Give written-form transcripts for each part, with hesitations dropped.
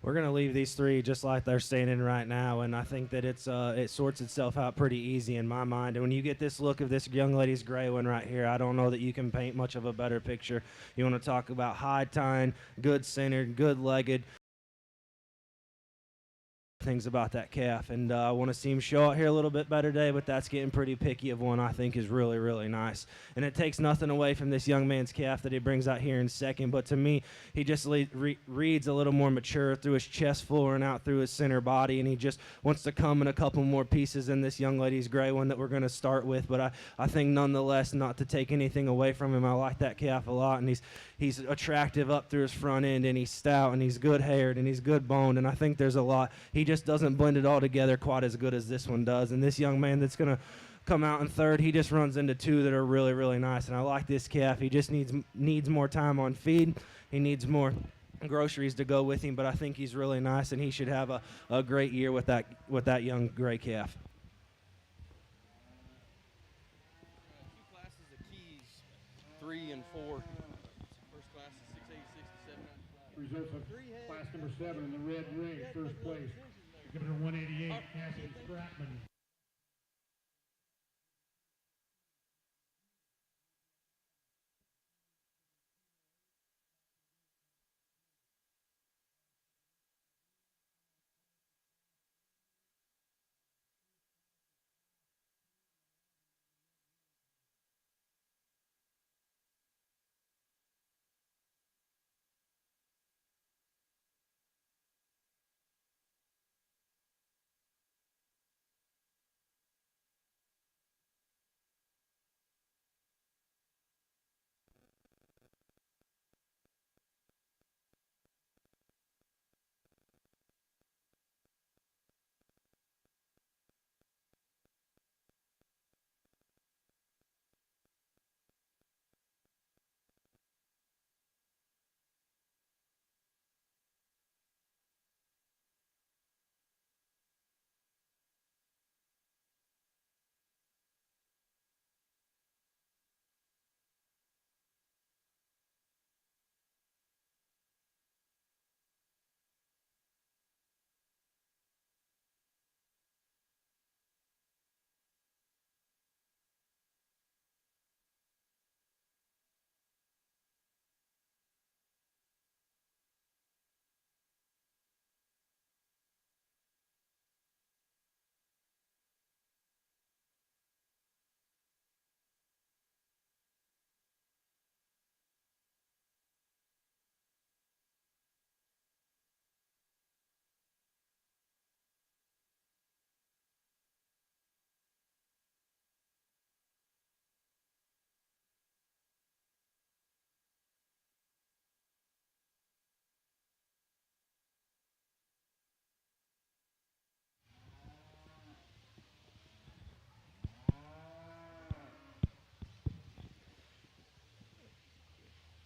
We're going to leave these three just like they're standing right now, and I think that it sorts itself out pretty easy in my mind. And when you get this look of this young lady's gray one right here, I don't know that you can paint much of a better picture. You want to talk about high tine, good centered, good legged, things about that calf, and I want to see him show out here a little bit better today, but that's getting pretty picky of one I think is really, really nice. And it takes nothing away from this young man's calf that he brings out here in second, but to me, he just reads a little more mature through his chest floor and out through his center body, and he just wants to come in a couple more pieces in this young lady's gray one that we're going to start with. But I think nonetheless, not to take anything away from him, I like that calf a lot, and he's attractive up through his front end, and he's stout, and he's good haired, and he's good boned, and I think there's a lot. He just doesn't blend it all together quite as good as this one does. And this young man that's going to come out in third, he just runs into two that are really, really nice. And I like this calf. He just needs more time on feed. He needs more groceries to go with him, but I think he's really nice, and he should have a great year with that young gray calf. Two classes of keys, 3 and 4. First class is 680, 67. Results of class number 7 in the red ring, first place. Give it a 188, Cassidy Stratman.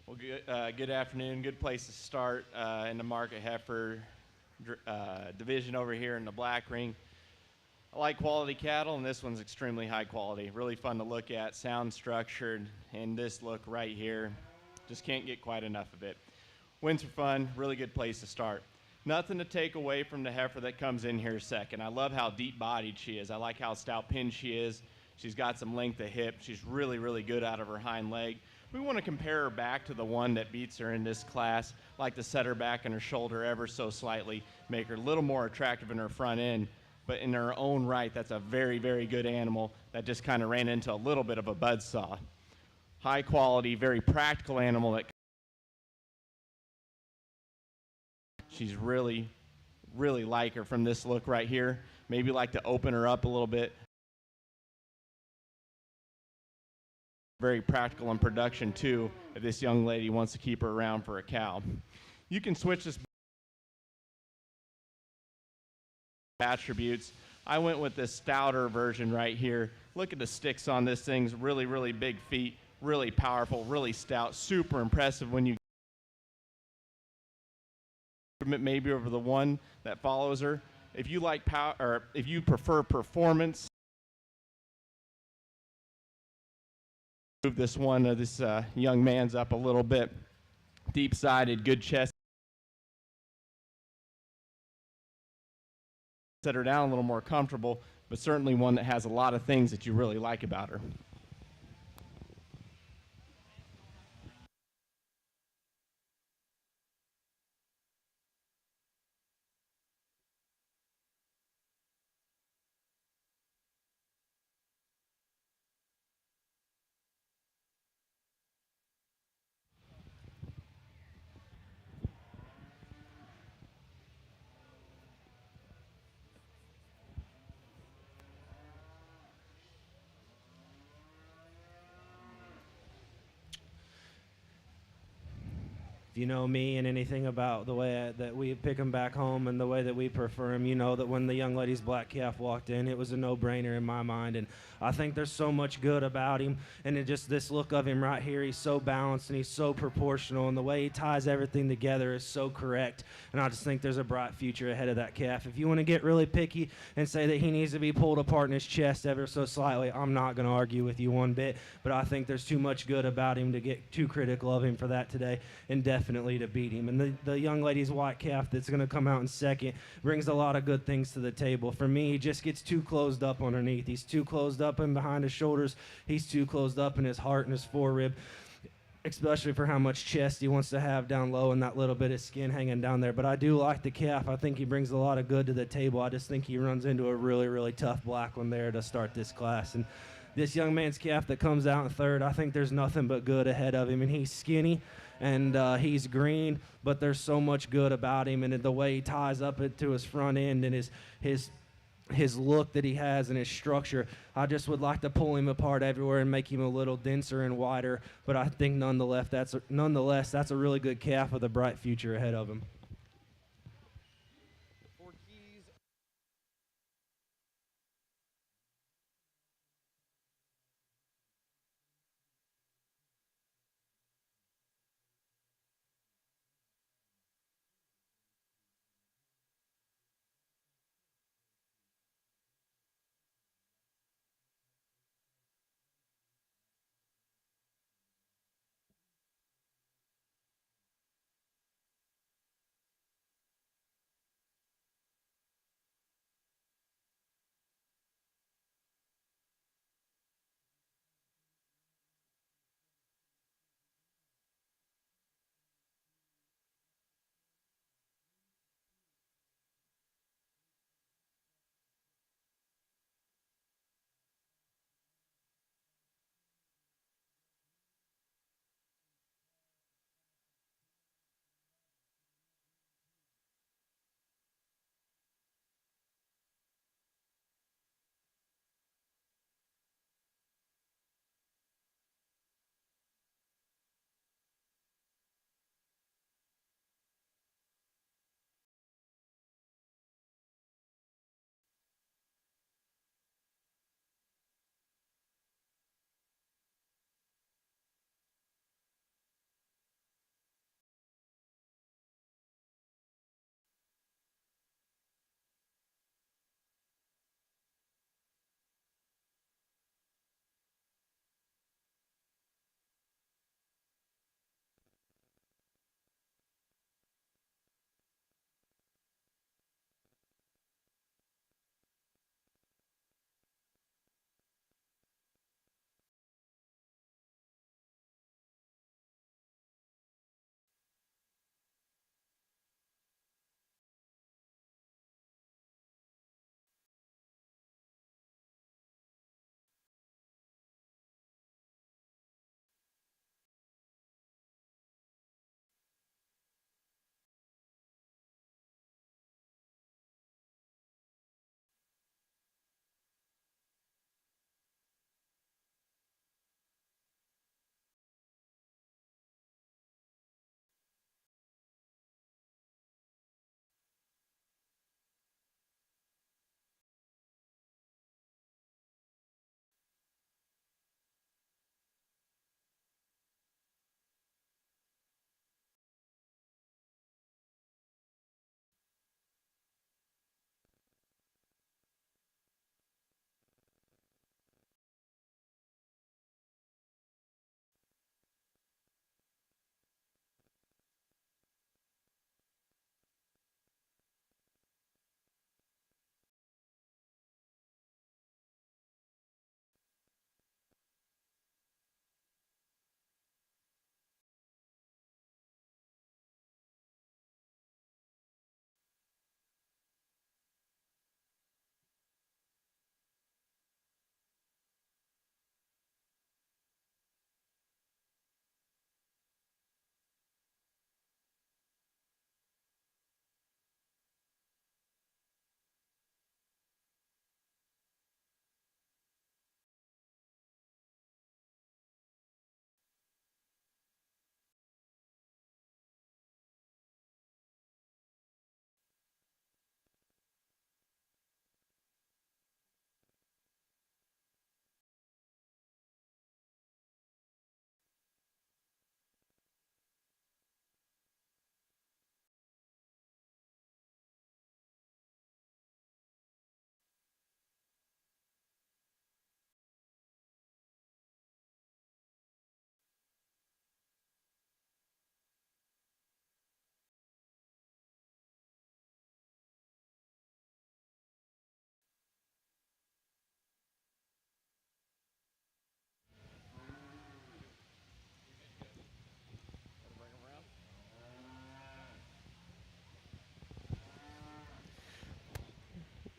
Well, good afternoon. Good place to start in the market heifer division over here in the black ring. I like quality cattle, and this one's extremely high quality. Really fun to look at, sound structured, and this look right here, just can't get quite enough of it. Wins are fun, really good place to start. Nothing to take away from the heifer that comes in here second. I love how deep-bodied she is. I like how stout-pinned she is. She's got some length of hip. She's really, really good out of her hind leg. We want to compare her back to the one that beats her in this class, like to set her back and her shoulder ever so slightly, make her a little more attractive in her front end. But in her own right, that's a very, very good animal that just kind of ran into a little bit of a buzzsaw. High quality, very practical animal that she's really, really like her from this look right here. Maybe like to open her up a little bit. Very practical in production too, if this young lady wants to keep her around for a cow. You can switch this attributes. I went with this stouter version right here. Look at the sticks on this thing's really, really big feet, really powerful, really stout, super impressive when you maybe over the one that follows her. If you like power, or if you prefer performance, move this one, this young man's up a little bit. Deep-sided, good chest. Set her down a little more comfortable, but certainly one that has a lot of things that you really like about her. If you know me and anything about the way that we pick them back home and the way that we prefer them, you know that when the young lady's black calf walked in, it was a no-brainer in my mind. And I think there's so much good about him. And it just this look of him right here, he's so balanced and he's so proportional. And the way he ties everything together is so correct. And I just think there's a bright future ahead of that calf. If you want to get really picky and say that he needs to be pulled apart in his chest ever so slightly, I'm not going to argue with you one bit. But I think there's too much good about him to get too critical of him for that today. And definitely to beat him. And the young lady's white calf that's going to come out in second brings a lot of good things to the table. For me, he just gets too closed up underneath. He's too closed up in behind his shoulders. He's too closed up in his heart and his forerib, especially for how much chest he wants to have down low and that little bit of skin hanging down there. But I do like the calf. I think he brings a lot of good to the table. I just think he runs into a really, really tough black one there to start this class. And this young man's calf that comes out in third, I think there's nothing but good ahead of him. And he's skinny and he's green, but there's so much good about him, and the way he ties up into his front end and his look that he has and his structure. I just would like to pull him apart everywhere and make him a little denser and wider, but I think nonetheless that's a really good calf with a bright future ahead of him.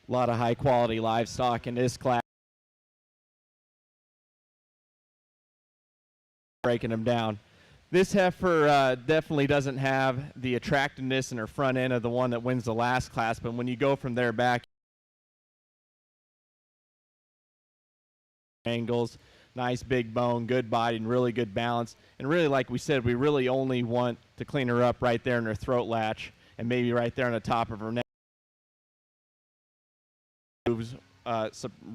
A lot of high quality livestock in this class. Breaking them down. This heifer definitely doesn't have the attractiveness in her front end of the one that wins the last class, but when you go from there back, angles, nice big bone, good body, and really good balance. And really, like we said, we really only want to clean her up right there in her throat latch and maybe right there on the top of her neck. Moves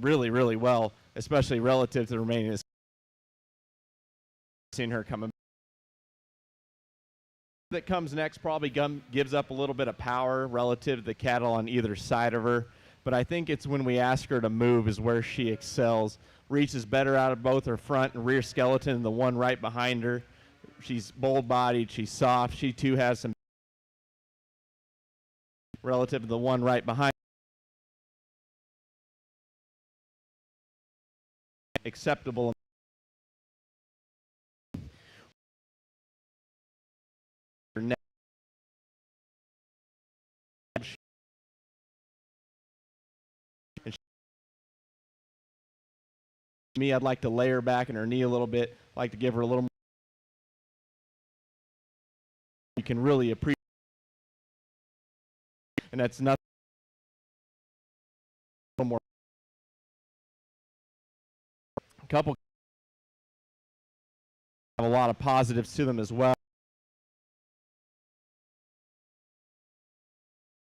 really, really well, especially relative to the remaining. Seeing her coming. That comes next probably gives up a little bit of power relative to the cattle on either side of her, but I think it's when we ask her to move is where she excels. Reaches better out of both her front and rear skeleton and the one right behind her. She's bold-bodied, she's soft. She too has some relative to the one right behind. Acceptable. Me, I'd like to lay her back in her knee a little bit, like to give her a little more. You can really appreciate, and that's nothing more. A couple have a lot of positives to them as well.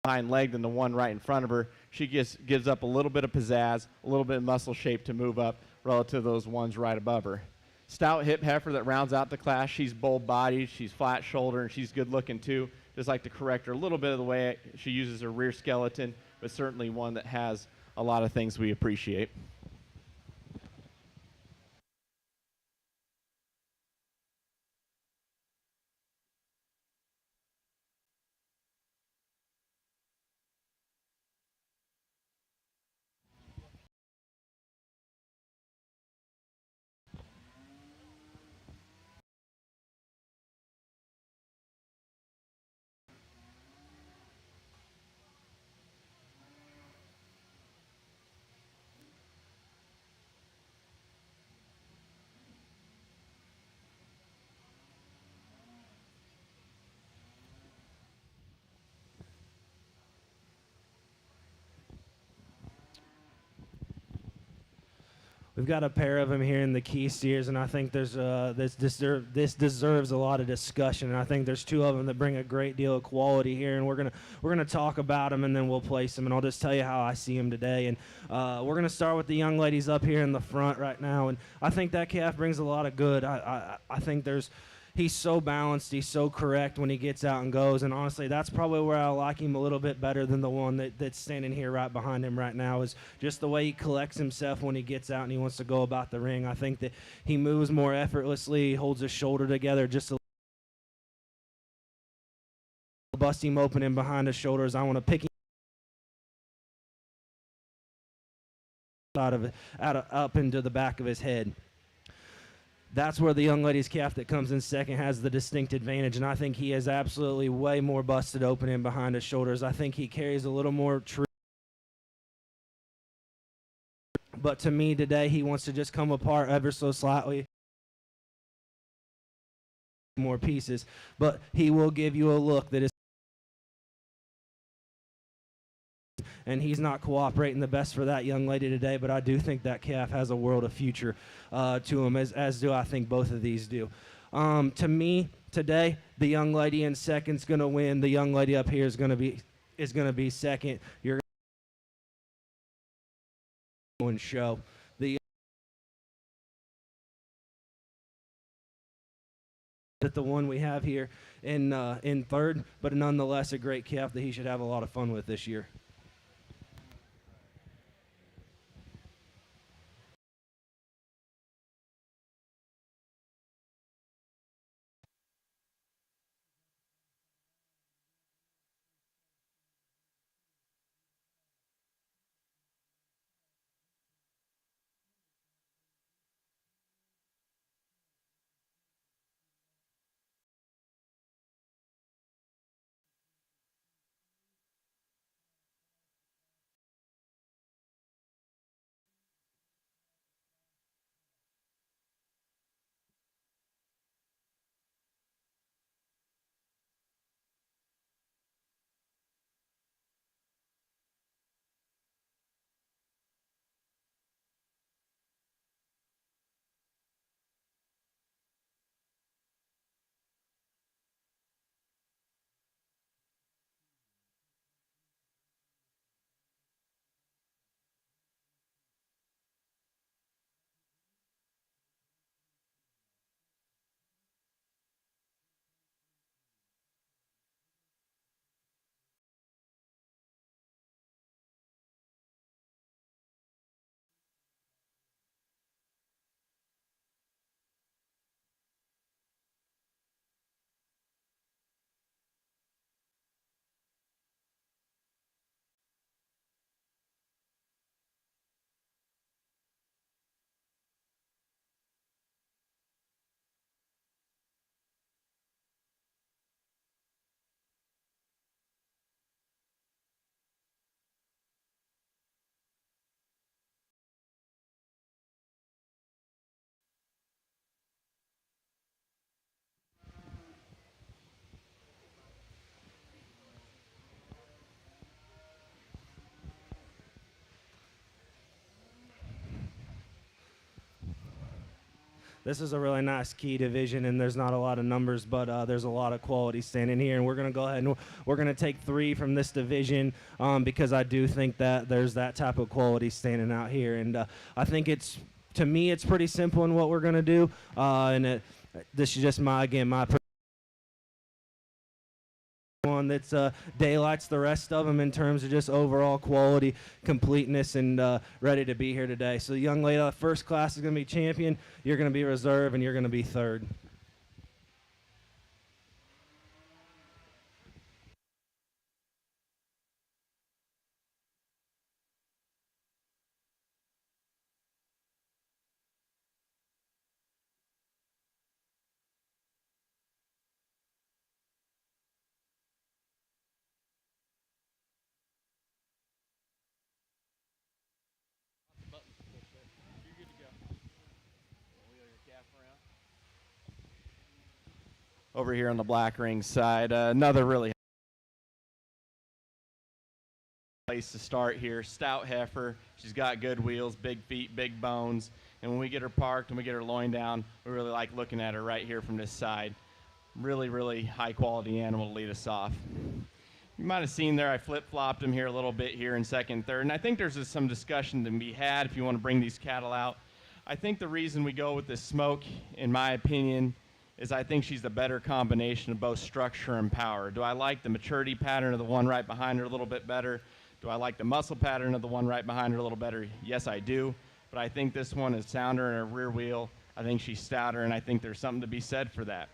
Hind leg than the one right in front of her. She gives up a little bit of pizzazz, a little bit of muscle shape to move up relative to those ones right above her. Stout hip heifer that rounds out the class. She's bold-bodied, she's flat-shouldered, and she's good-looking too. Just like to correct her a little bit of the way she uses her rear skeleton, but certainly one that has a lot of things we appreciate. We've got a pair of them here in the key steers, and I think there's this deserves a lot of discussion. And I think there's two of them that bring a great deal of quality here, and we're gonna talk about them, and then we'll place them. And I'll just tell you how I see them today. And we're gonna start with the young ladies up here in the front right now, and I think that calf brings a lot of good. I think he's so balanced, he's so correct when he gets out and goes, and honestly, that's probably where I like him a little bit better than the one that's standing here right behind him right now, is just the way he collects himself when he gets out and he wants to go about the ring. I think that he moves more effortlessly, he holds his shoulder together just a bust him open in behind his shoulders. I want to pick him up into the back of his head. That's where the young lady's calf that comes in second has the distinct advantage, and I think he is absolutely way more busted open in behind his shoulders. I think he carries a little more truth. But to me today, he wants to just come apart ever so slightly. More pieces, but he will give you a look that is, and he's not cooperating the best for that young lady today, but I do think that calf has a world of future to him, as do I think both of these do. To me, today, the young lady in second's going to win. The young lady up here is going to be second. You're going to show. The one we have here in third, but nonetheless a great calf that he should have a lot of fun with this year. this is a really nice key division, and there's not a lot of numbers, but there's a lot of quality standing here. And we're going to go ahead and we're going to take 3 from this division because I do think that there's that type of quality standing out here. And I think to me, it's pretty simple in what we're going to do. This is just my one that's daylights the rest of them in terms of just overall quality, completeness, and ready to be here today. So the young lady, first class is going to be champion. You're going to be reserve, and you're going to be third. Over here on the black ring side, another really place to start here. Stout heifer. She's got good wheels, big feet, big bones. And when we get her parked and we get her loin down, we really like looking at her right here from this side. Really, really high quality animal to lead us off. You might have seen there I flip-flopped him here a little bit here in second, third. And I think there's just some discussion to be had if you want to bring these cattle out. I think the reason we go with this smoke, in my opinion, is I think she's the better combination of both structure and power. Do I like the maturity pattern of the one right behind her a little bit better? Do I like the muscle pattern of the one right behind her a little better? Yes, I do. But I think this one is sounder in her rear wheel. I think she's stouter, and I think there's something to be said for that.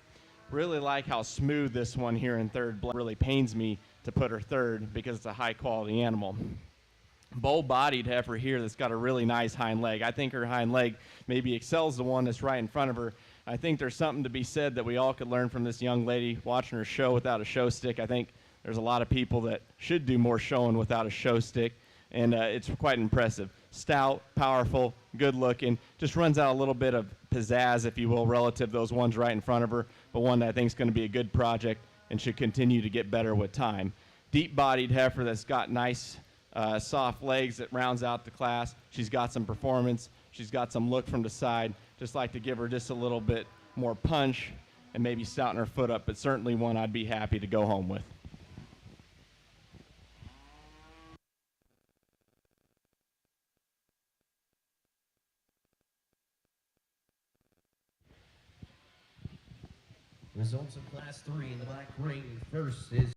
Really like how smooth this one here in third really pains me to put her third because it's a high-quality animal. Bold-bodied heifer here that's got a really nice hind leg. I think her hind leg maybe excels the one that's right in front of her. I think there's something to be said that we all could learn from this young lady watching her show without a show stick. I think there's a lot of people that should do more showing without a show stick, and it's quite impressive. Stout, powerful, good-looking, just runs out a little bit of pizzazz, if you will, relative to those ones right in front of her, but one that I think is going to be a good project and should continue to get better with time. Deep-bodied heifer that's got nice, soft legs that rounds out the class. She's got some performance. She's got some look from the side. Just like to give her just a little bit more punch and maybe stouten her foot up, but certainly one I'd be happy to go home with. Results of Class 3 in the black ring. First is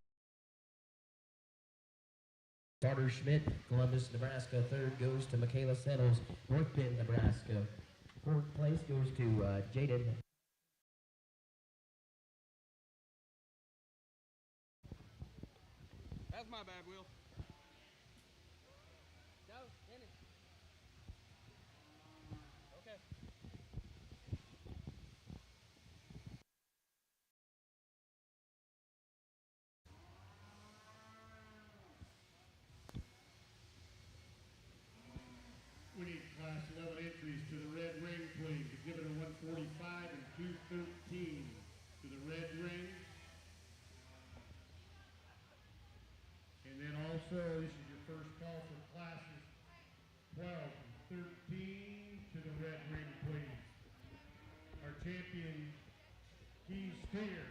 Carter Schmidt, Columbus, Nebraska. Third goes to Michaela Settles, North Bend, Nebraska. Fourth place goes to Jaden. That's my bad, Will. No, finish. Okay. We need class 11 entries to the red ring, please. Exhibitor 145 and 213 to the red ring. And then also, this is your first call for classes 12 and 13 to the red ring, please. Our champion, Keys Steer.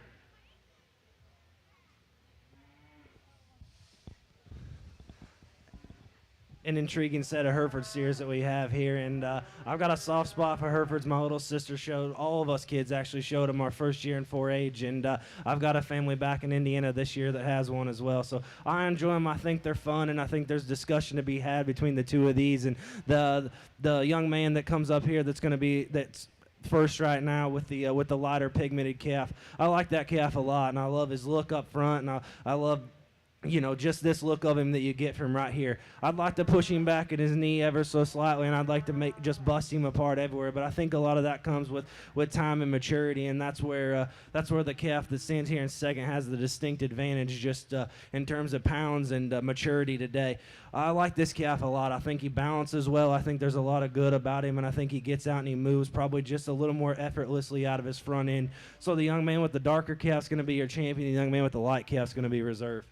An intriguing set of Hereford steers that we have here, and I've got a soft spot for Herefords. My little sister showed, all of us kids actually showed them our first year in 4-H, and I've got a family back in Indiana this year that has one as well, so I enjoy them. I think they're fun, and I think there's discussion to be had between the two of these, and the young man that comes up here that's first right now with the lighter pigmented calf. I like that calf a lot, and I love his look up front, and I love, you know, just this look of him that you get from right here. I'd like to push him back at his knee ever so slightly, and I'd like to just bust him apart everywhere. But I think a lot of that comes with time and maturity, and that's where the calf that stands here in second has the distinct advantage, just in terms of pounds and maturity today. I like this calf a lot. I think he balances well. I think there's a lot of good about him, and I think he gets out and he moves probably just a little more effortlessly out of his front end. So the young man with the darker calf is going to be your champion. The young man with the light calf is going to be reserved.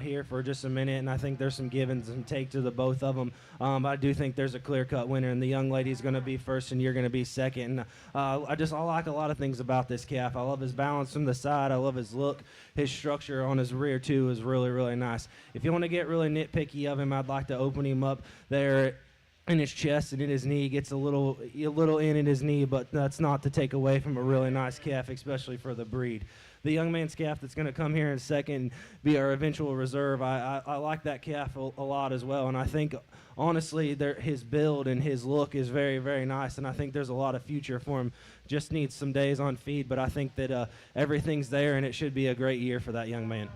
here for just a minute, and I think there's some give and some take to the both of them. I do think there's a clear-cut winner, and the young lady's going to be first, and you're going to be second. And I like a lot of things about this calf. I love his balance from the side. I love his look. His structure on his rear too is really, really nice. If you want to get really nitpicky of him, I'd like to open him up there in his chest and in his knee. Gets a little in his knee, but that's not to take away from a really nice calf, especially for the breed. The young man's calf that's going to come here in second, be our eventual reserve. I like that calf a lot as well, and I think honestly his build and his look is very, very nice, and I think there's a lot of future for him. Just needs some days on feed, but I think that everything's there, and it should be a great year for that young man.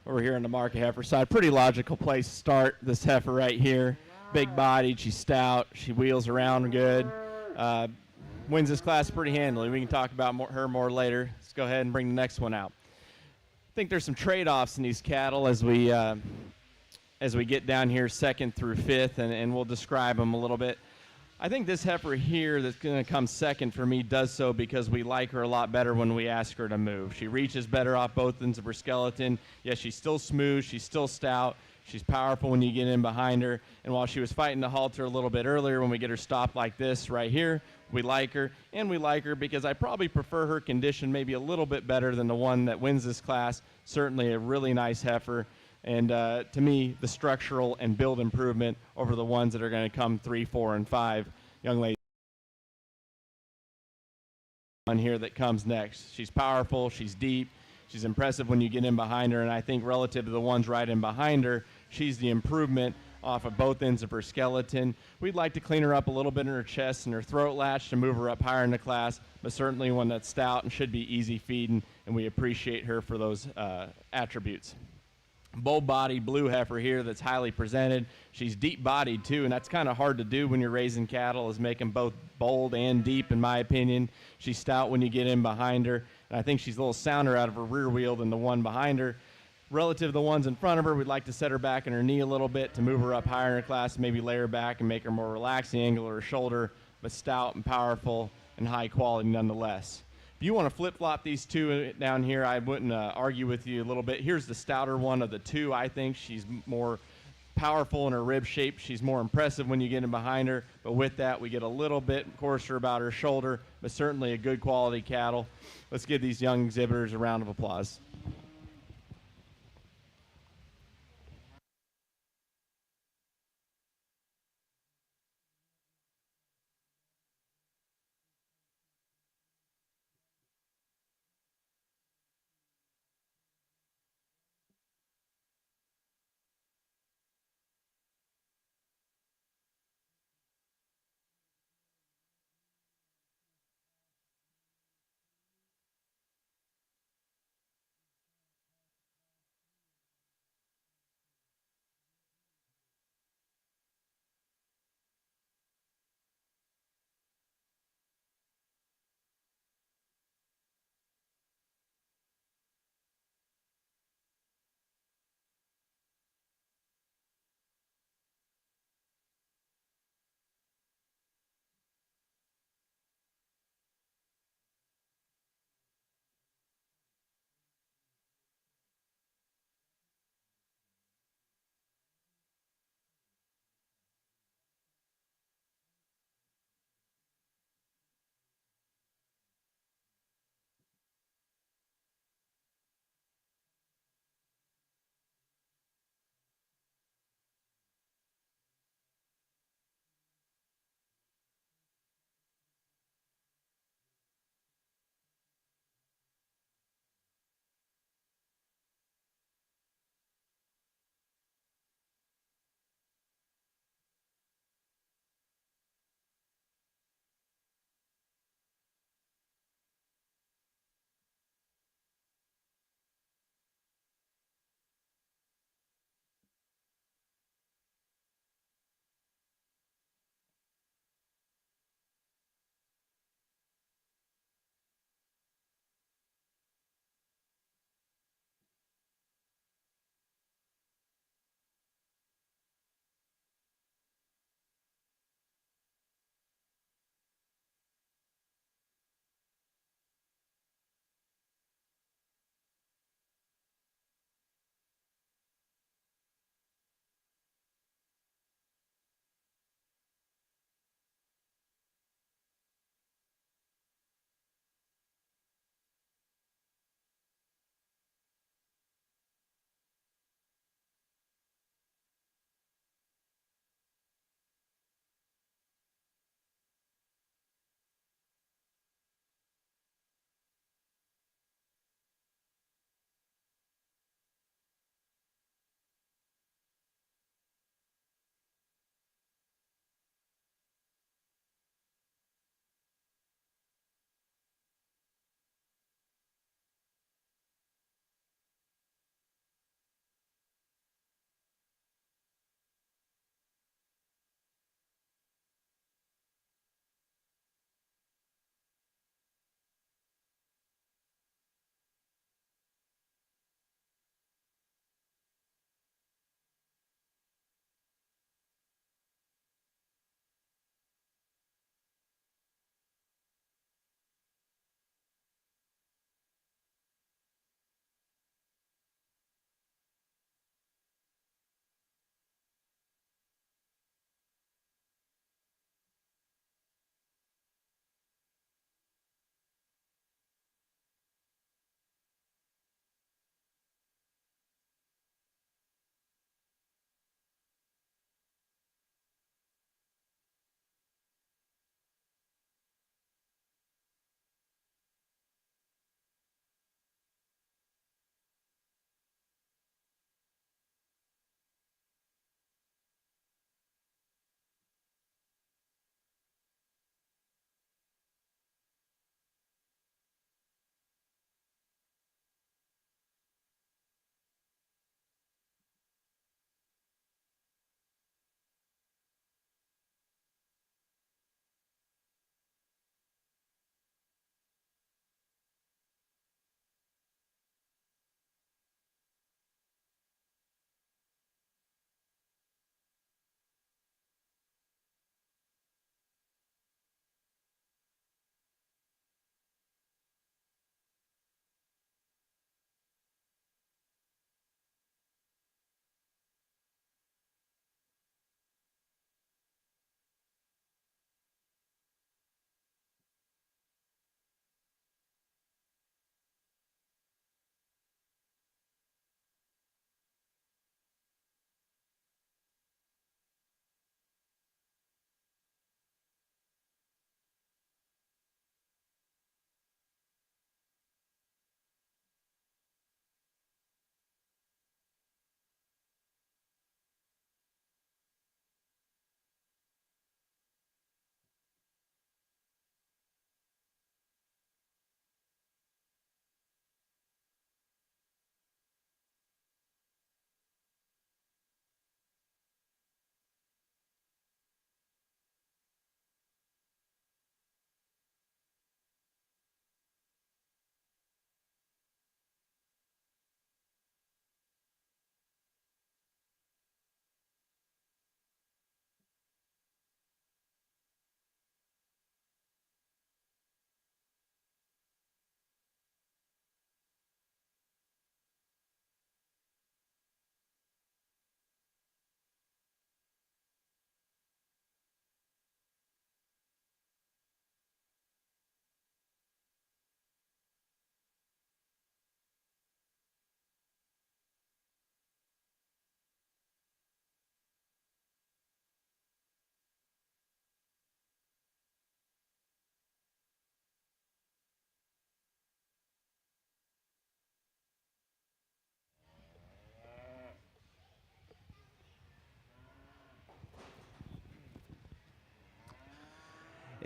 Over here on the market heifer side, pretty logical place to start. This heifer right here, big bodied, she's stout, she wheels around good, wins this class pretty handily. We can talk about her more later. Let's go ahead and bring the next one out. I think there's some trade-offs in these cattle as we get down here second through fifth, and we'll describe them a little bit. I think this heifer here that's going to come second for me does so because we like her a lot better when we ask her to move. She reaches better off both ends of her skeleton. Yes, she's still smooth. She's still stout. She's powerful when you get in behind her. And while she was fighting to halter a little bit earlier, when we get her stopped like this right here, we like her. And we like her because I probably prefer her condition maybe a little bit better than the one that wins this class. Certainly a really nice heifer. And to me, the structural and build improvement over the ones that are going to come 3, 4, and 5 young ladies on here that comes next. She's powerful. She's deep. She's impressive when you get in behind her. And I think relative to the ones right in behind her, she's the improvement off of both ends of her skeleton. We'd like to clean her up a little bit in her chest and her throat latch to move her up higher in the class, but certainly one that's stout and should be easy feeding, and we appreciate her for those attributes. Bull-bodied blue heifer here that's highly presented. She's deep-bodied too, and that's kind of hard to do when you're raising cattle, is make them both bold and deep, in my opinion. She's stout when you get in behind her, and I think she's a little sounder out of her rear wheel than the one behind her. Relative to the ones in front of her, we'd like to set her back in her knee a little bit to move her up higher in her class, maybe lay her back and make her more relaxed the angle of her shoulder, but stout and powerful and high quality nonetheless. If you want to flip-flop these two down here, I wouldn't argue with you a little bit. Here's the stouter one of the two. I think she's more powerful in her rib shape. She's more impressive when you get in behind her. But with that, we get a little bit coarser about her shoulder, but certainly a good quality cattle. Let's give these young exhibitors a round of applause.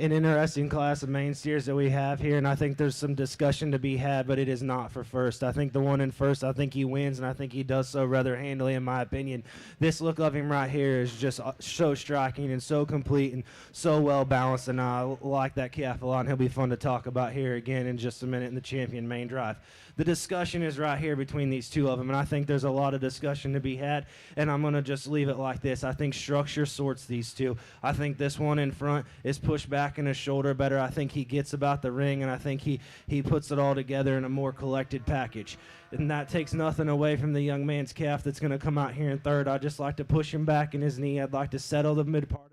an interesting class of main steers that we have here, and I think there's some discussion to be had, but it is not for first. I think the one in first, I think he wins, and I think he does so rather handily, in my opinion. This look of him right here is just so striking and so complete and so well balanced, and I like that calf a lot, and he'll be fun to talk about here again in just a minute in the champion main drive. The discussion is right here between these two of them, and I think there's a lot of discussion to be had, and I'm going to just leave it like this. I think structure sorts these two. I think this one in front is pushed back in his shoulder better. I think he gets about the ring, and I think he puts it all together in a more collected package. And that takes nothing away from the young man's calf that's going to come out here in third. I'd just like to push him back in his knee. I'd like to settle the mid part.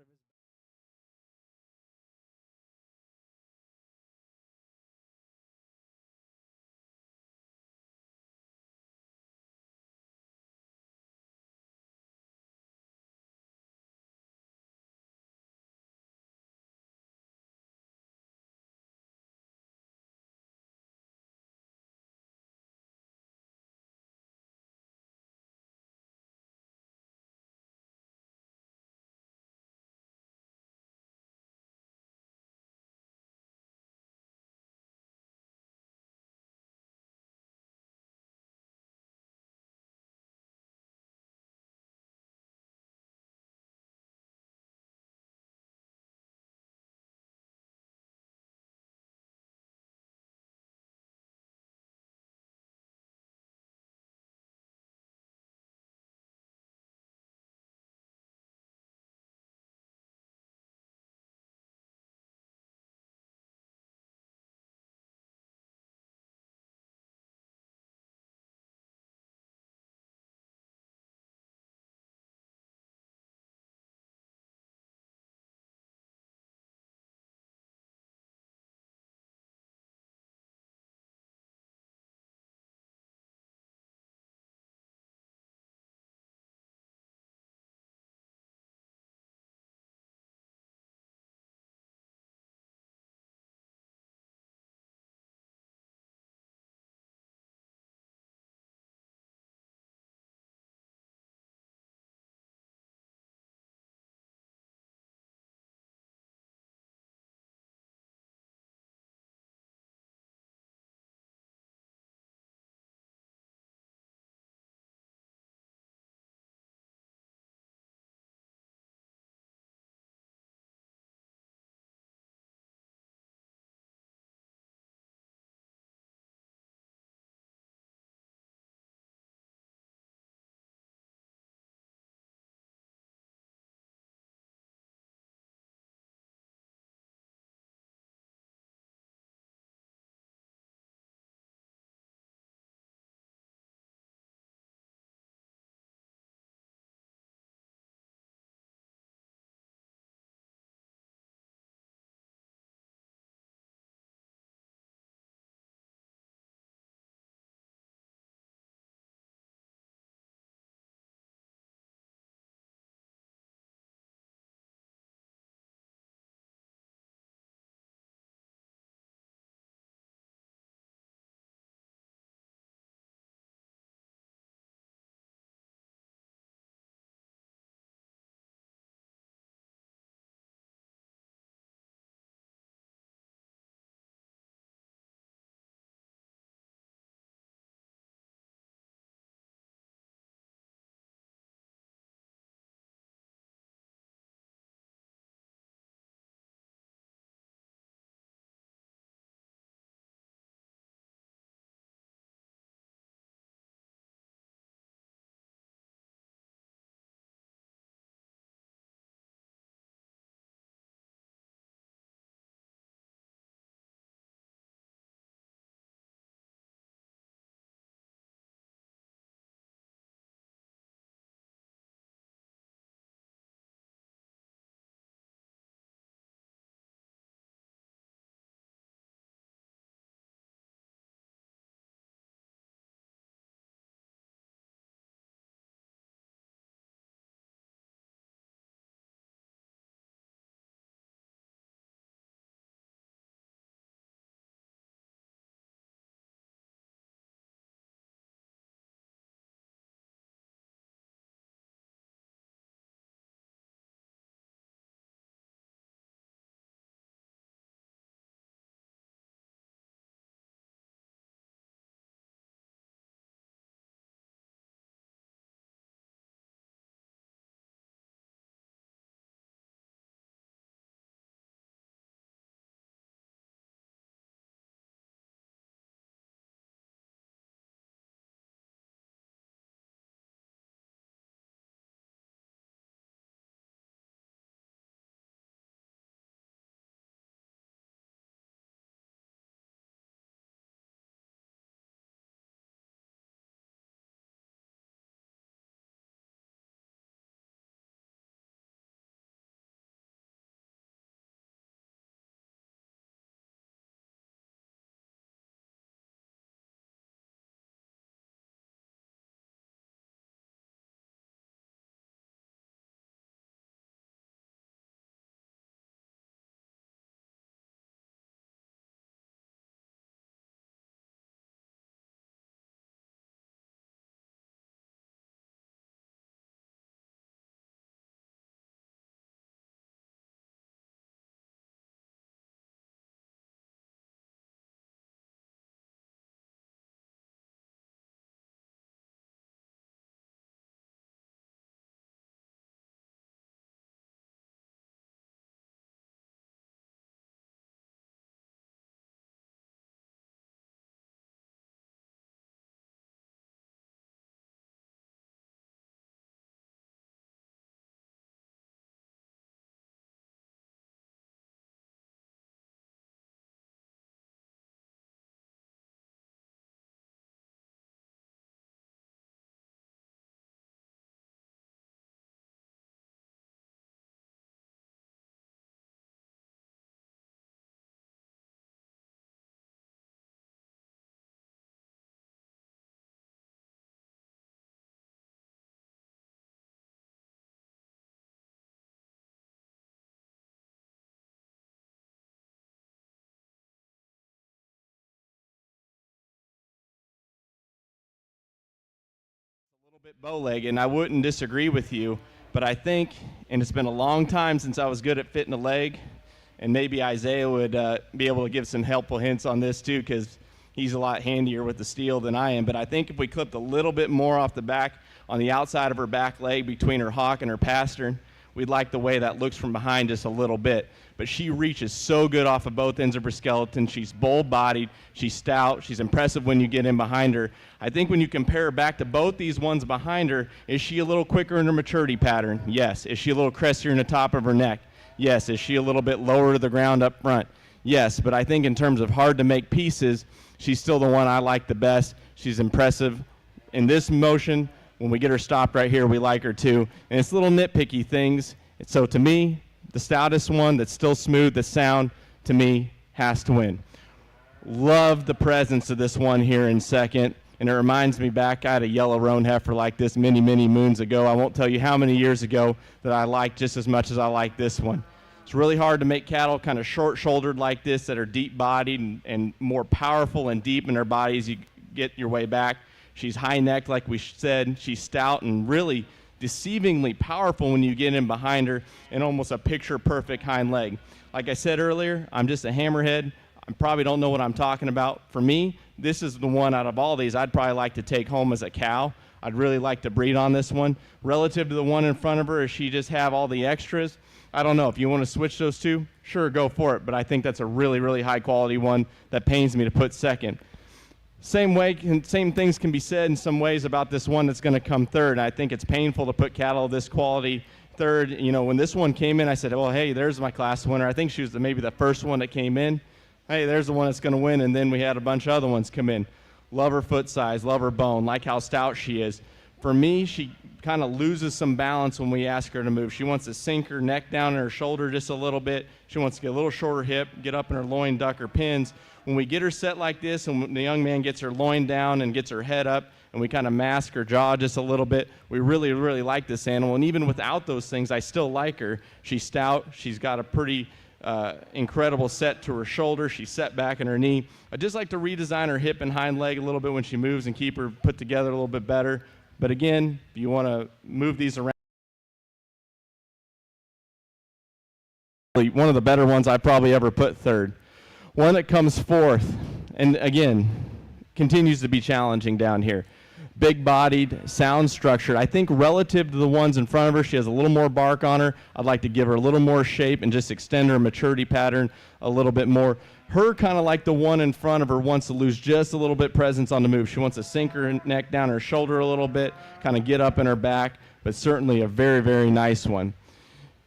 bit bow-legged, and I wouldn't disagree with you, but I think, and it's been a long time since I was good at fitting a leg, and maybe Isaiah would be able to give some helpful hints on this too, because he's a lot handier with the steel than I am. But I think if we clipped a little bit more off the back on the outside of her back leg between her hock and her pastern, we'd like the way that looks from behind just a little bit. But she reaches so good off of both ends of her skeleton. She's bold-bodied. She's stout. She's impressive when you get in behind her. I think when you compare her back to both these ones behind her, is she a little quicker in her maturity pattern? Yes. Is she a little crestier in the top of her neck? Yes. Is she a little bit lower to the ground up front? Yes. But I think in terms of hard to make pieces, she's still the one I like the best. She's impressive. In this motion, when we get her stopped right here, we like her too. And it's little nitpicky things. So to me, the stoutest one that's still smooth, that's sound, to me, has to win. Love the presence of this one here in second. And it reminds me back, I had a yellow roan heifer like this many, many moons ago. I won't tell you how many years ago that I liked just as much as I like this one. It's really hard to make cattle kind of short-shouldered like this that are deep-bodied and more powerful and deep in their bodies. You get your way back. She's high-necked, like we said. She's stout and really deceivingly powerful when you get in behind her, and almost a picture-perfect hind leg. Like I said earlier, I'm just a hammerhead. I probably don't know what I'm talking about. For me, this is the one out of all these I'd probably like to take home as a cow. I'd really like to breed on this one. Relative to the one in front of her, does she just have all the extras? I don't know. If you want to switch those two, sure, go for it. But I think that's a really, really high-quality one that pains me to put second. Same things can be said in some ways about this one that's going to come third. I think it's painful to put cattle of this quality third. You know, when this one came in, I said, well, hey, there's my class winner. I think she was maybe the first one that came in. Hey, there's the one that's going to win. And then we had a bunch of other ones come in. Love her foot size, love her bone, like how stout she is. For me, she kind of loses some balance when we ask her to move. She wants to sink her neck down in her shoulder just a little bit. She wants to get a little shorter hip, get up in her loin, duck her pins. When we get her set like this and when the young man gets her loin down and gets her head up and we kind of mask her jaw just a little bit, we really, really like this animal. And even without those things, I still like her. She's stout. She's got a pretty incredible set to her shoulder. She's set back in her knee. I just like to redesign her hip and hind leg a little bit when she moves and keep her put together a little bit better. But again, if you want to move these around, one of the better ones I probably ever put third. One that comes fourth, and again, continues to be challenging down here. Big-bodied, sound structured. I think relative to the ones in front of her, she has a little more bark on her. I'd like to give her a little more shape and just extend her maturity pattern a little bit more. Her kind of like the one in front of her wants to lose just a little bit presence on the move. She wants to sink her neck down her shoulder a little bit, kind of get up in her back, but certainly a very, very nice one.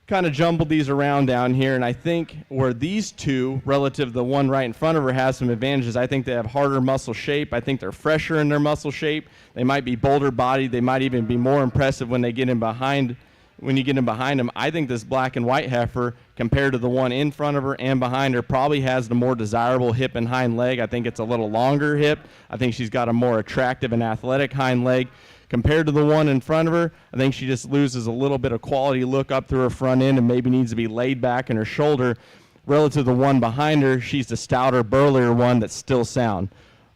Kind of jumbled these around down here, and I think where these two, relative to the one right in front of her, has some advantages. I think they have harder muscle shape. I think they're fresher in their muscle shape. They might be bolder bodied. They might even be more impressive when they get in behind. When you get in behind them, I think this black and white heifer, compared to the one in front of her and behind her, probably has the more desirable hip and hind leg. I think it's a little longer hip. I think she's got a more attractive and athletic hind leg. Compared to the one in front of her, I think she just loses a little bit of quality look up through her front end and maybe needs to be laid back in her shoulder. Relative to the one behind her, she's the stouter, burlier one that's still sound.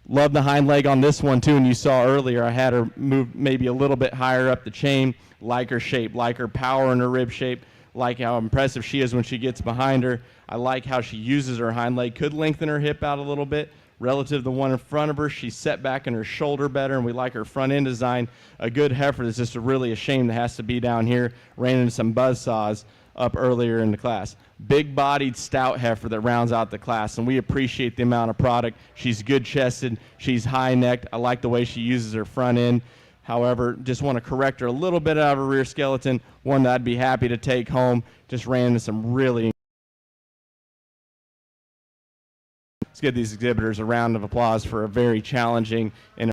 Love the hind leg on this one too, and you saw earlier I had her move maybe a little bit higher up the chain. Like her shape, like her power in her rib shape, like how impressive she is when she gets behind her. I like how she uses her hind leg, could lengthen her hip out a little bit. Relative to the one in front of her, she's set back in her shoulder better, and we like her front end design. A good heifer that's just really a shame that has to be down here. Ran into some buzzsaws up earlier in the class. Big-bodied, stout heifer that rounds out the class, and we appreciate the amount of product. She's good-chested. She's high-necked. I like the way she uses her front end. However, just want to correct her a little bit out of her rear skeleton, one that I'd be happy to take home. Just ran into some really... Let's give these exhibitors a round of applause for a very challenging and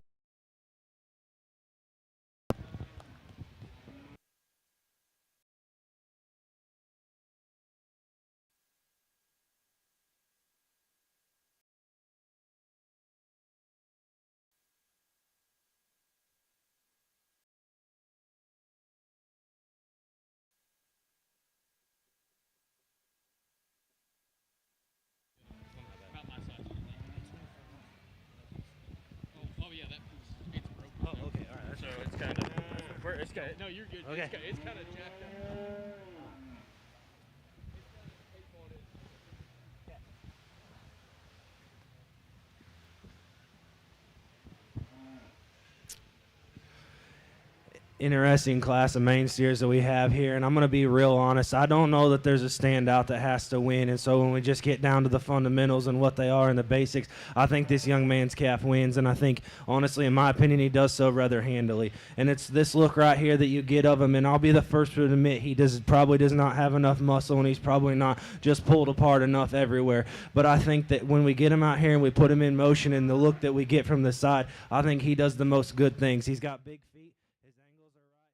About my size. Oh yeah, that piece, it's broken. Oh, okay, all right. So it's kind of No, you're good. Okay. It's kind of jacked up. Interesting class of main steers that we have here, and I'm going to be real honest. I don't know that there's a standout that has to win, and so when we just get down to the fundamentals and what they are and the basics, I think this young man's calf wins, and I think, honestly, in my opinion, he does so rather handily. And it's this look right here that you get of him, and I'll be the first to admit he probably does not have enough muscle, and he's probably not just pulled apart enough everywhere. But I think that when we get him out here and we put him in motion and the look that we get from the side, I think he does the most good things. He's got big feet. His angles are right.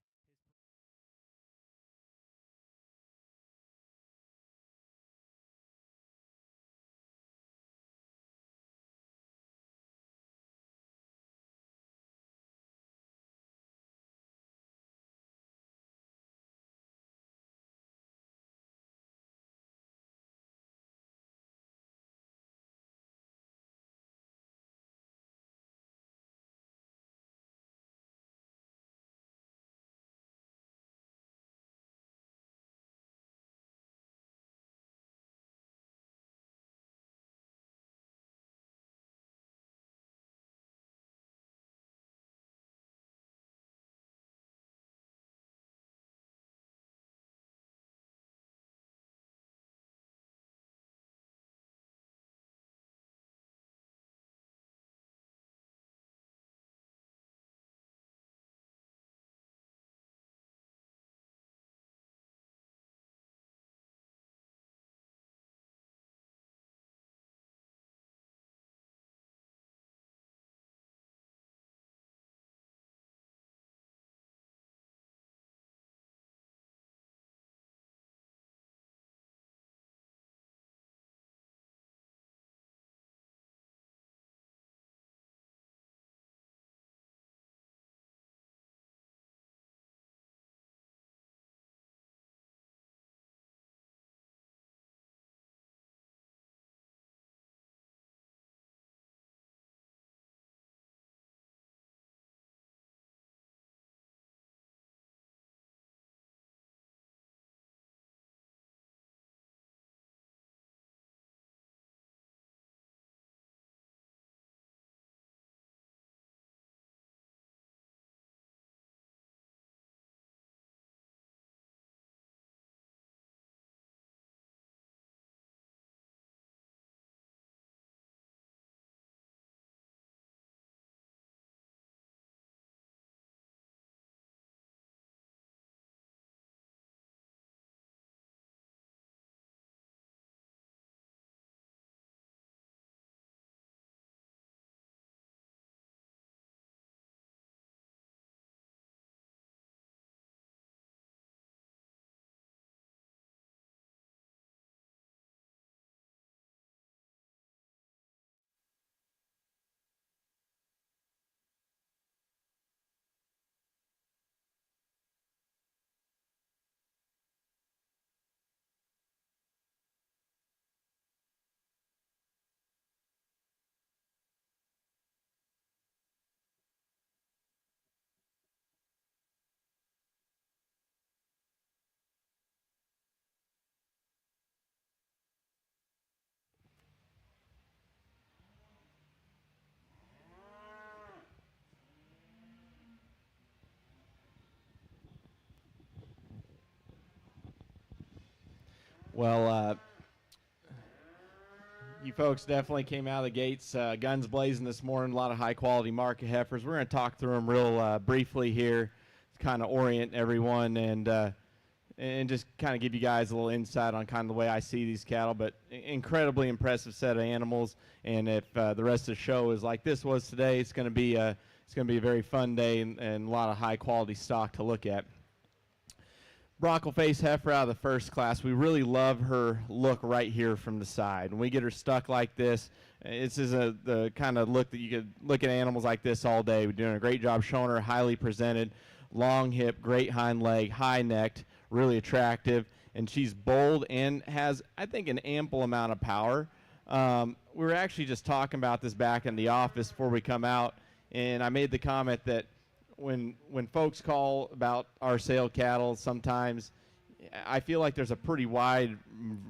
Well, you folks definitely came out of the gates guns blazing this morning. A lot of high-quality market heifers. We're going to talk through them real briefly here to kind of orient everyone and just kind of give you guys a little insight on kind of the way I see these cattle. But incredibly impressive set of animals. And if the rest of the show is like this was today, it's going to be a very fun day and a lot of high-quality stock to look at. Bronco face heifer out of the first class. We really love her look right here from the side. When we get her stuck like this, this is the kind of look that you could look at animals like this all day. We're doing a great job showing her highly presented, long hip, great hind leg, high necked, really attractive, and she's bold and has, I think, an ample amount of power. We were actually just talking about this back in the office before we come out, and I made the comment that when folks call about our sale cattle, sometimes I feel like there's a pretty wide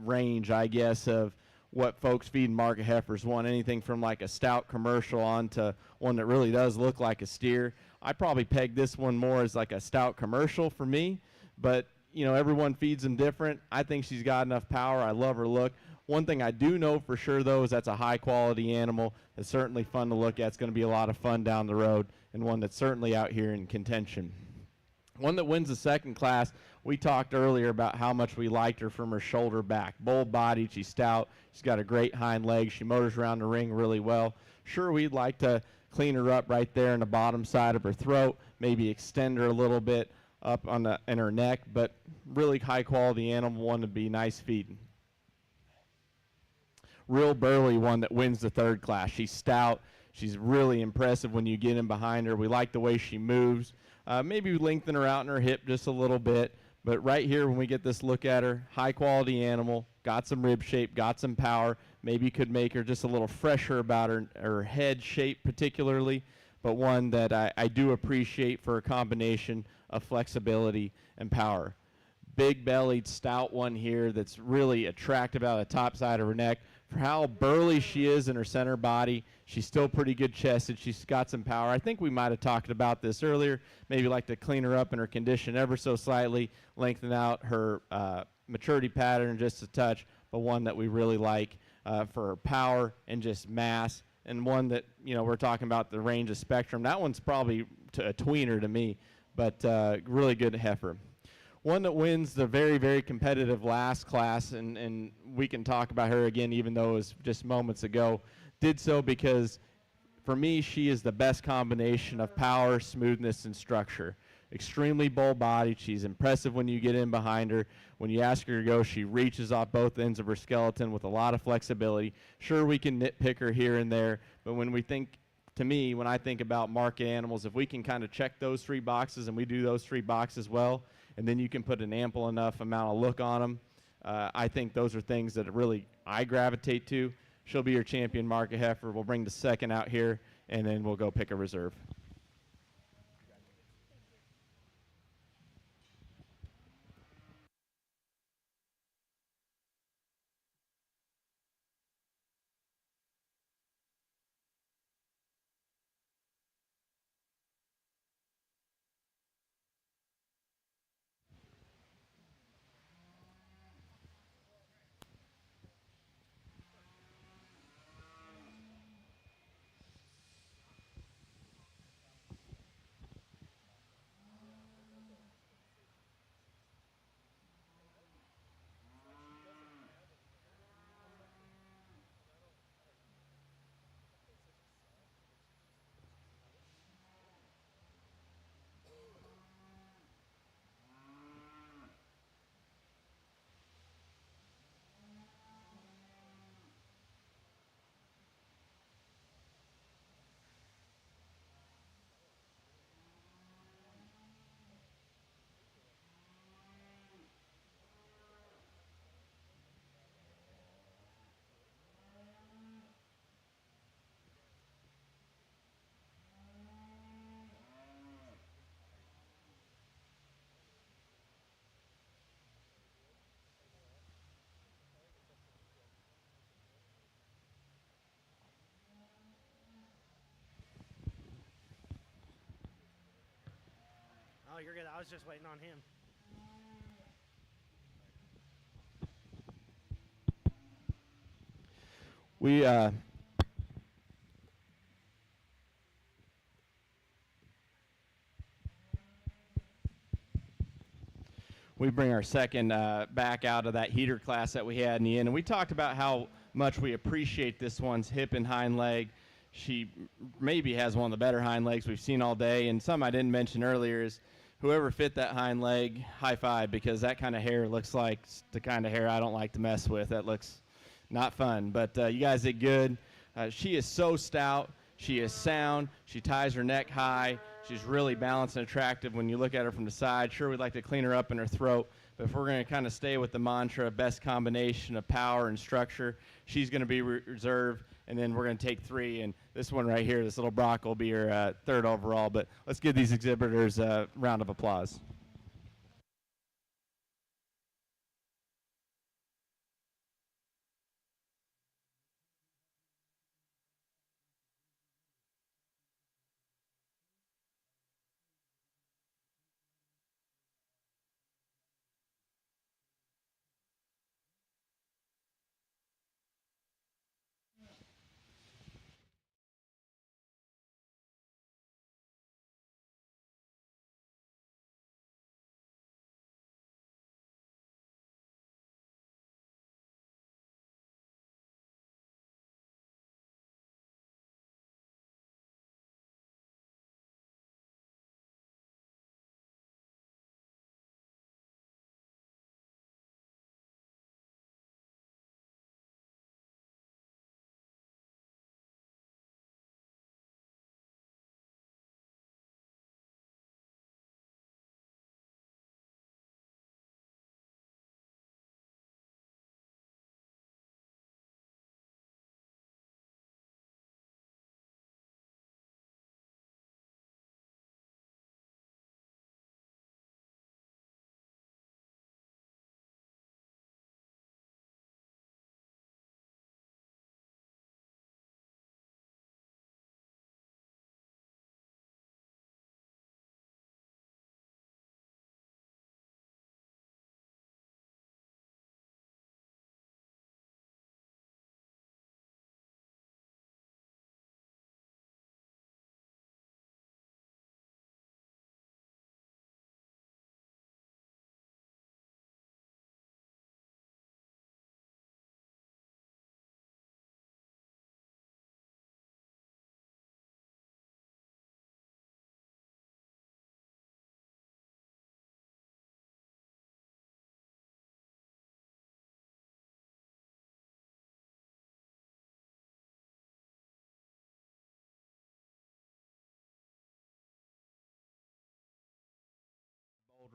range, I guess, of what folks feed market heifers want. Anything from like a stout commercial on to one that really does look like a steer. I probably peg this one more as like a stout commercial for me, but you know, everyone feeds them different. I think she's got enough power. I love her look. One thing I do know for sure, though, is that's a high-quality animal. It's certainly fun to look at. It's going to be a lot of fun down the road, and one that's certainly out here in contention. One that wins the second class, we talked earlier about how much we liked her from her shoulder back. Bold-bodied, she's stout. She's got a great hind leg. She motors around the ring really well. Sure, we'd like to clean her up right there in the bottom side of her throat, maybe extend her a little bit up on in her neck, but really high-quality animal, one to be nice feeding. Real burly one that wins the third class. She's stout. She's really impressive when you get in behind her. We like the way she moves. Maybe lengthen her out in her hip just a little bit. But right here, when we get this look at her, high-quality animal, got some rib shape, got some power. Maybe could make her just a little fresher about her head shape particularly, but one that I do appreciate for a combination of flexibility and power. Big-bellied, stout one here that's really attractive out of the top side of her neck. For how burly she is in her center body, she's still pretty good chested. She's got some power. I think we might have talked about this earlier. Maybe like to clean her up in her condition ever so slightly, lengthen out her maturity pattern just a touch, but one that we really like for her power and just mass, and one that, you know, we're talking about the range of spectrum. That one's probably a tweener to me, but really good heifer. One that wins the very, very competitive last class, and we can talk about her again even though it was just moments ago, did so because for me she is the best combination of power, smoothness, and structure. Extremely bold-bodied. She's impressive when you get in behind her. When you ask her to go, she reaches off both ends of her skeleton with a lot of flexibility. Sure, we can nitpick her here and there, but when we think, to me, when I think about market animals, if we can kind of check those three boxes and we do those three boxes well, and then you can put an ample enough amount of look on them, I think those are things that really I gravitate to. She'll be your champion market heifer. We'll bring the second out here, and then we'll go pick a reserve. Oh, you're good. I was just waiting on him. We bring our second back out of that heater class that we had in the end, and we talked about how much we appreciate this one's hip and hind leg. She maybe has one of the better hind legs we've seen all day, and some I didn't mention earlier is whoever fit that hind leg, high five, because that kind of hair looks like the kind of hair I don't like to mess with. That looks not fun, but you guys did good. She is so stout. She is sound. She ties her neck high. She's really balanced and attractive when you look at her from the side. Sure, we'd like to clean her up in her throat, but if we're going to kind of stay with the mantra, best combination of power and structure, she's going to be reserved, and then we're going to take 3. And this one right here, this little Brock, will be your 3rd overall. But let's give these exhibitors a round of applause.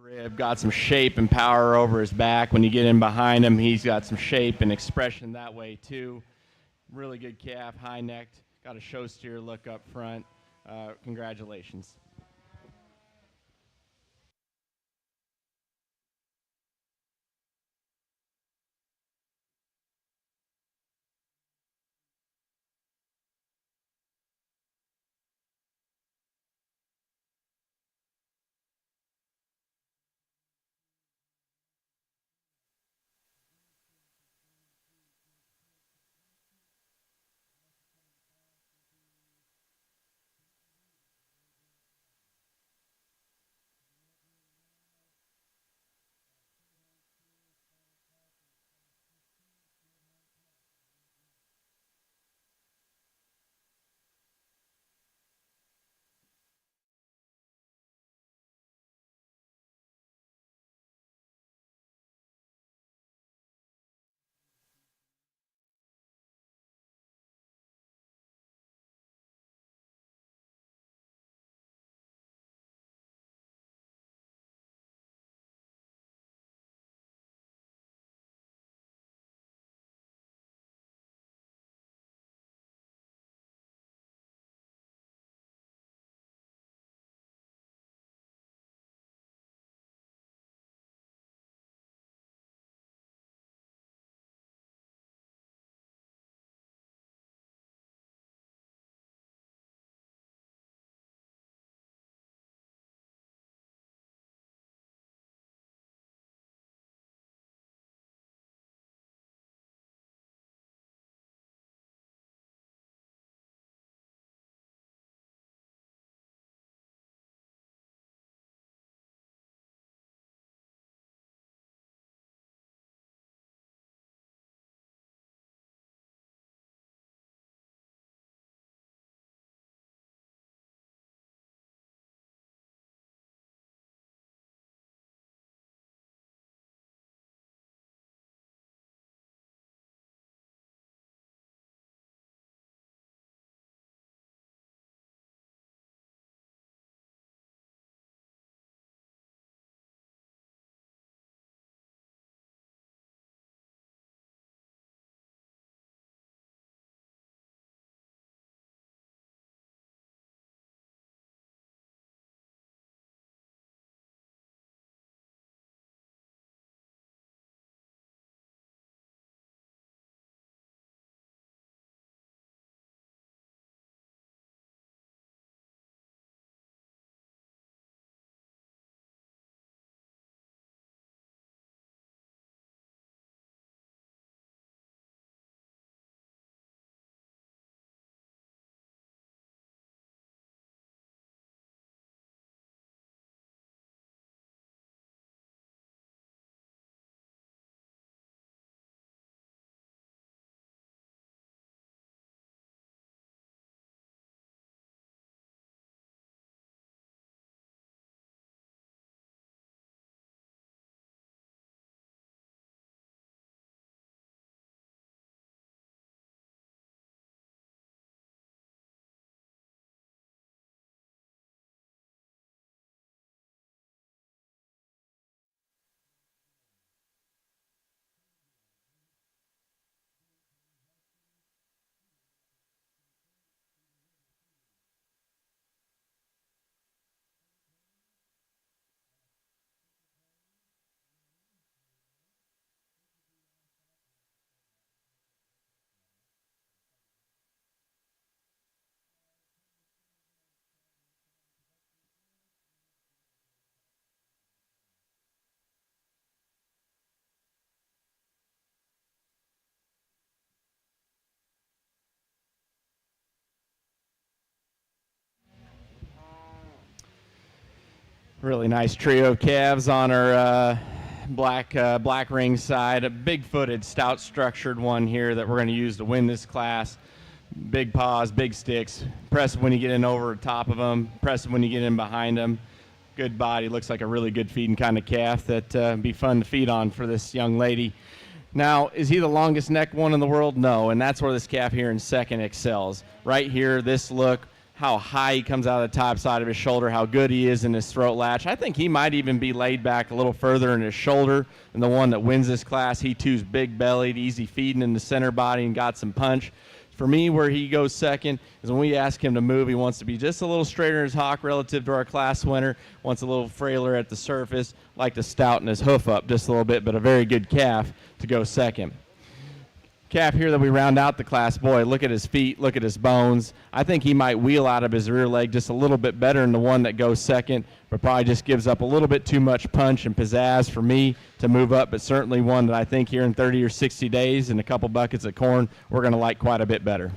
Rib got some shape and power over his back. When you get in behind him, he's got some shape and expression that way too. Really good calf, high necked, got a show steer look up front. Congratulations. Really nice trio of calves on our black ring side. A big-footed, stout-structured one here that we're going to use to win this class. Big paws, big sticks. Impressive when you get in over top of them. Impressive when you get in behind them. Good body. Looks like a really good feeding kind of calf that be fun to feed on for this young lady. Now, is he the longest neck one in the world? No, and that's where this calf here in second excels. Right here, this look, how high he comes out of the top side of his shoulder, how good he is in his throat latch. I think he might even be laid back a little further in his shoulder than the one that wins this class. He too's big-bellied, easy feeding in the center body and got some punch. For me, where he goes second is when we ask him to move, he wants to be just a little straighter in his hock relative to our class winner, wants a little frailer at the surface, like to stouten his hoof up just a little bit, but a very good calf to go second. Calf here that we round out the class, boy, look at his feet, look at his bones. I think he might wheel out of his rear leg just a little bit better than the one that goes second, but probably just gives up a little bit too much punch and pizzazz for me to move up, but certainly one that I think here in 30 or 60 days and a couple buckets of corn, we're going to like quite a bit better.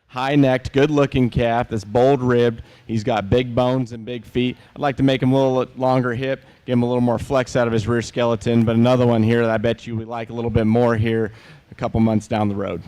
High-necked, good-looking calf that's bold-ribbed. He's got big bones and big feet. I'd like to make him a little longer hip, give him a little more flex out of his rear skeleton, but another one here that I bet you we like a little bit more here a couple months down the road.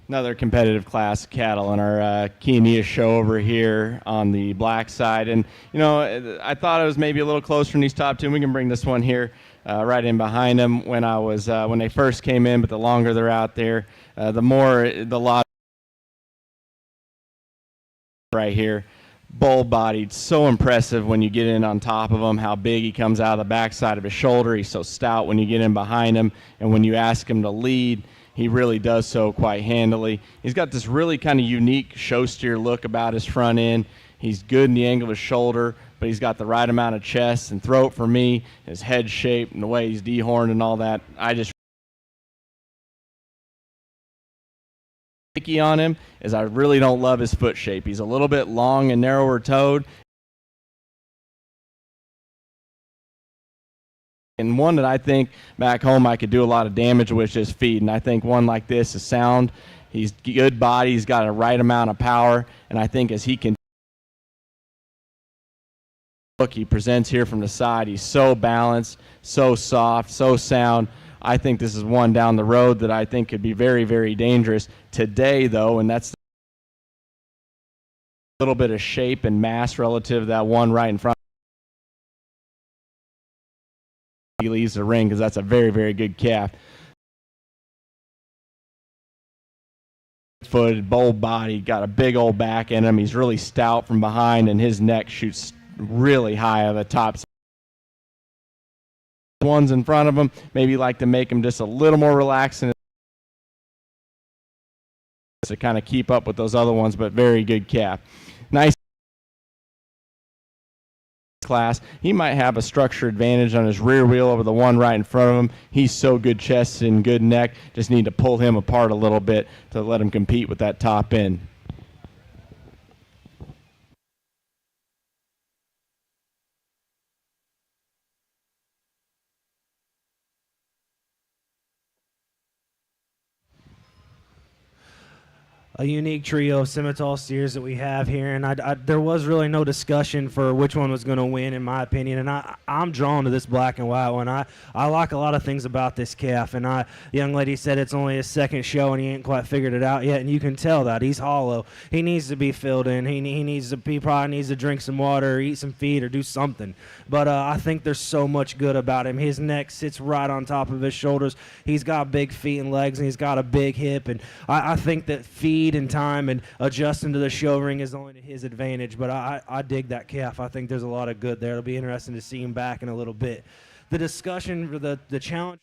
Another competitive class of cattle in our Kiania show over here on the black side. And, you know, I thought it was maybe a little closer in these top two. We can bring this one here right in behind them when when they first came in, but the longer they're out there, the lot right here. Bull-bodied, so impressive when you get in on top of him, how big he comes out of the backside of his shoulder. He's so stout when you get in behind him, and when you ask him to lead, he really does so quite handily. He's got this really kind of unique show steer look about his front end. He's good in the angle of his shoulder, but he's got the right amount of chest and throat for me, his head shape and the way he's dehorned and all that. I just picky on him is I really don't love his foot shape. He's a little bit long and narrower toed. And one that I think back home I could do a lot of damage with is feed. And I think one like this is sound. He's good body. He's got a right amount of power. And I think as he can look, he presents here from the side. He's so balanced, so soft, so sound. I think this is one down the road that I think could be very, very dangerous today, though, and that's a little bit of shape and mass relative to that one right in front. He leaves the ring because that's a very, very good calf. Footed, bold body, got a big old back in him. He's really stout from behind, and his neck shoots really high at the top. Ones in front of him, maybe like to make him just a little more relaxed to kind of keep up with those other ones, but very good calf. Nice class. He might have a structure advantage on his rear wheel over the one right in front of him. He's so good chested and good neck. Just need to pull him apart a little bit to let him compete with that top end. A unique trio of Simmental steers that we have here, and there was really no discussion for which one was going to win, in my opinion. And I'm drawn to this black and white one. I like a lot of things about this calf, and the young lady said it's only his second show and he ain't quite figured it out yet, and you can tell that he's hollow. He needs to be filled in. He probably needs to drink some water, or eat some feed, or do something. But I think there's so much good about him. His neck sits right on top of his shoulders. He's got big feet and legs, and he's got a big hip, and I think that feed and time and adjusting to the show ring is only to his advantage. But I dig that calf. I think there's a lot of good there. It'll be interesting to see him back in a little bit. The discussion for the challenge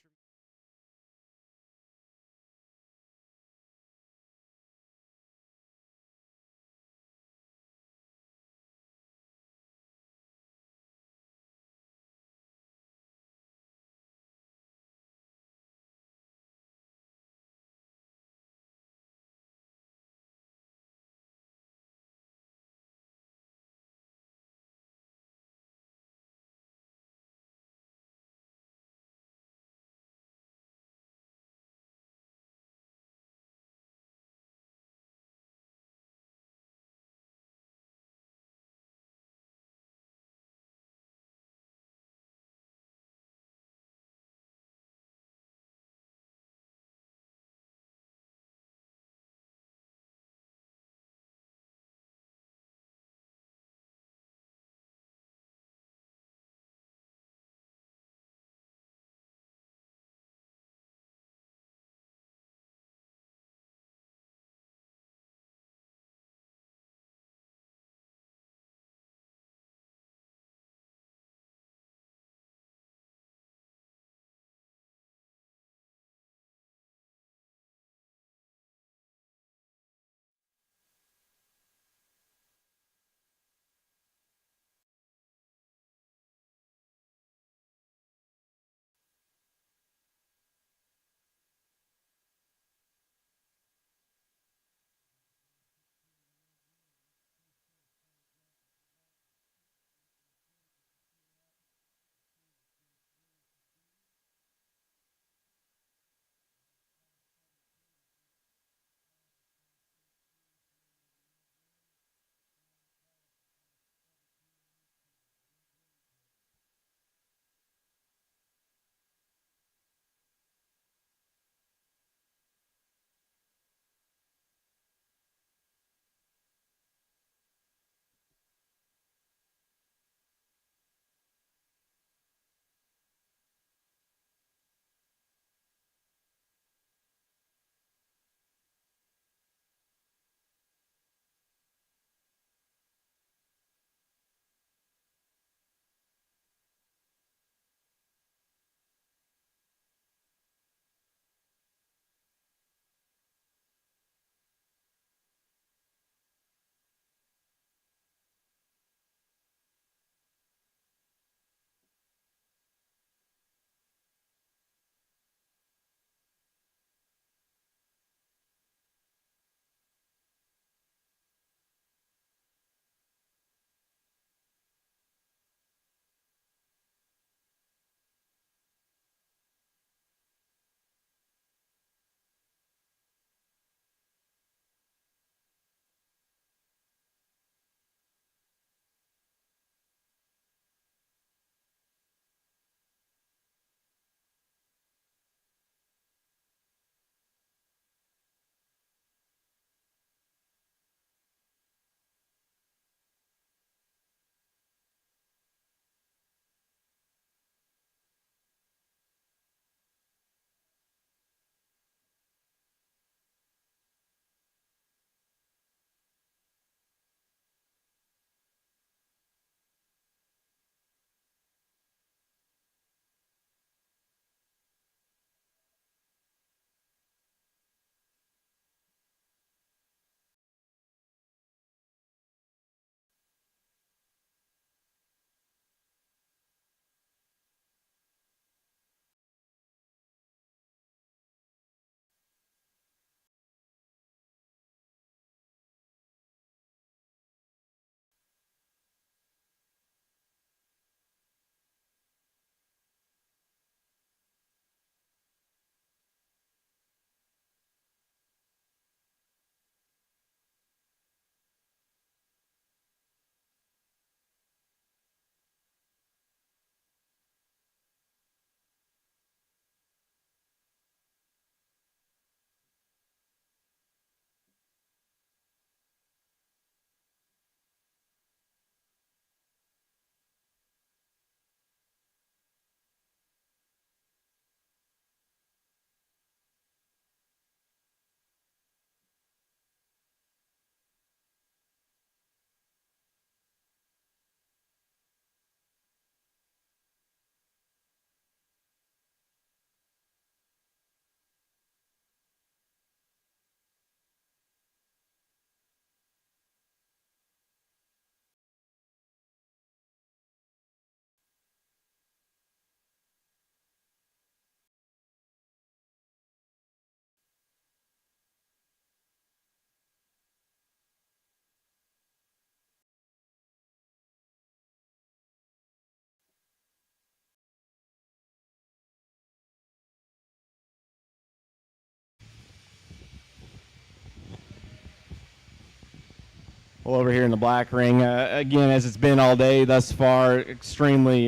Well, over here in the black ring, again, as it's been all day thus far, extremely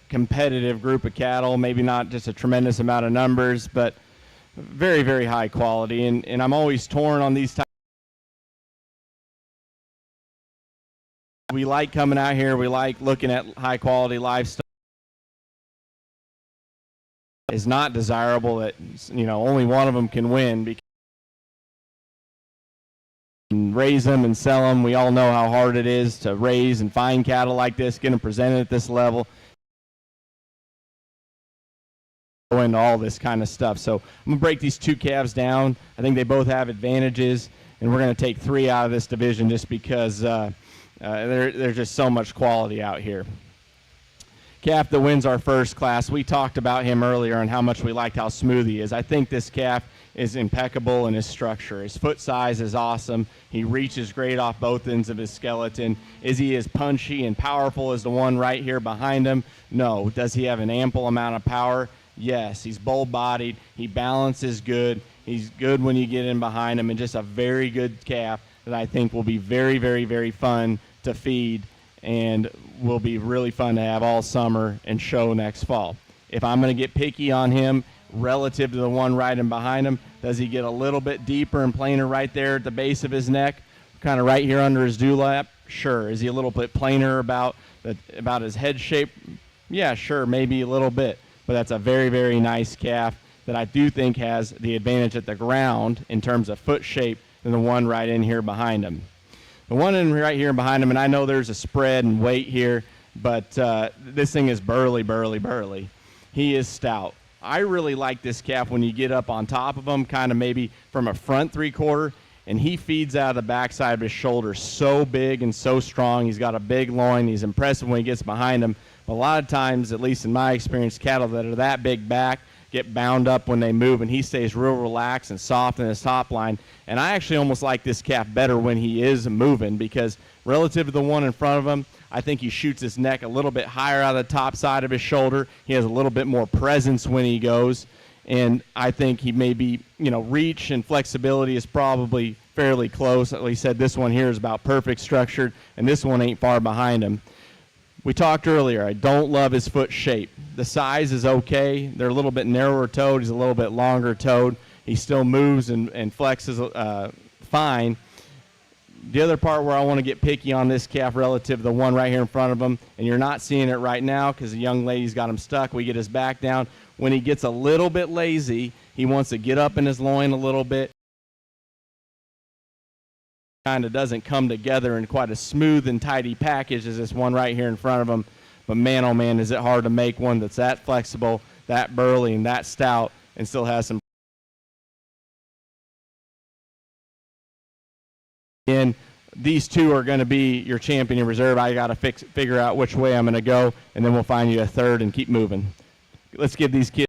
competitive group of cattle. Maybe not just a tremendous amount of numbers, but very, very high quality. And I'm always torn on these types. We like coming out here. We like looking at high quality livestock. It's not desirable that, you know, only one of them can win, because raise them and sell them. We all know how hard it is to raise and find cattle like this, get them presented at this level, go into all this kind of stuff. So I'm going to break these two calves down. I think they both have advantages, and we're going to take 3 out of this division just because there's just so much quality out here. Calf that wins our first class, we talked about him earlier and how much we liked how smooth he is. I think this calf is impeccable in his structure. His foot size is awesome. He reaches great off both ends of his skeleton. Is he as punchy and powerful as the one right here behind him? No. Does he have an ample amount of power? Yes. He's bull-bodied. He balances good. He's good when you get in behind him, and just a very good calf that I think will be very, very, very fun to feed and will be really fun to have all summer and show next fall. If I'm going to get picky on him relative to the one right in behind him, does he get a little bit deeper and plainer right there at the base of his neck, kind of right here under his dewlap? Sure. Is he a little bit plainer about his head shape? Yeah, sure, maybe a little bit. But that's a very, very nice calf that I do think has the advantage at the ground in terms of foot shape than the one right in here behind him. The one in right here behind him, and I know there's a spread and weight here, but this thing is burly. He is stout. I really like this calf when you get up on top of him, kind of maybe from a front 3/4, and he feeds out of the backside of his shoulder so big and so strong. He's got a big loin. He's impressive when he gets behind him. But a lot of times, at least in my experience, cattle that are that big back get bound up when they move, and he stays real relaxed and soft in his top line. And I actually almost like this calf better when he is moving, because relative to the one in front of him, I think he shoots his neck a little bit higher out of the top side of his shoulder. He has a little bit more presence when he goes, and I think he may be, you know, reach and flexibility is probably fairly close. At least said this one here is about perfect structured, and this one ain't far behind him. We talked earlier, I don't love his foot shape. The size is okay. They're a little bit narrower toed. He's a little bit longer toed. He still moves and flexes fine. The other part where I want to get picky on this calf relative to the one right here in front of him, and you're not seeing it right now because the young lady's got him stuck. We get his back down. When he gets a little bit lazy, he wants to get up in his loin a little bit. Kind of doesn't come together in quite a smooth and tidy package as this one right here in front of him. But man, oh man, is it hard to make one that's that flexible, that burly, and that stout, and still has some. And these two are going to be your champion in reserve. I got to figure out which way I'm going to go, and then we'll find you a third and keep moving. Let's give these kids.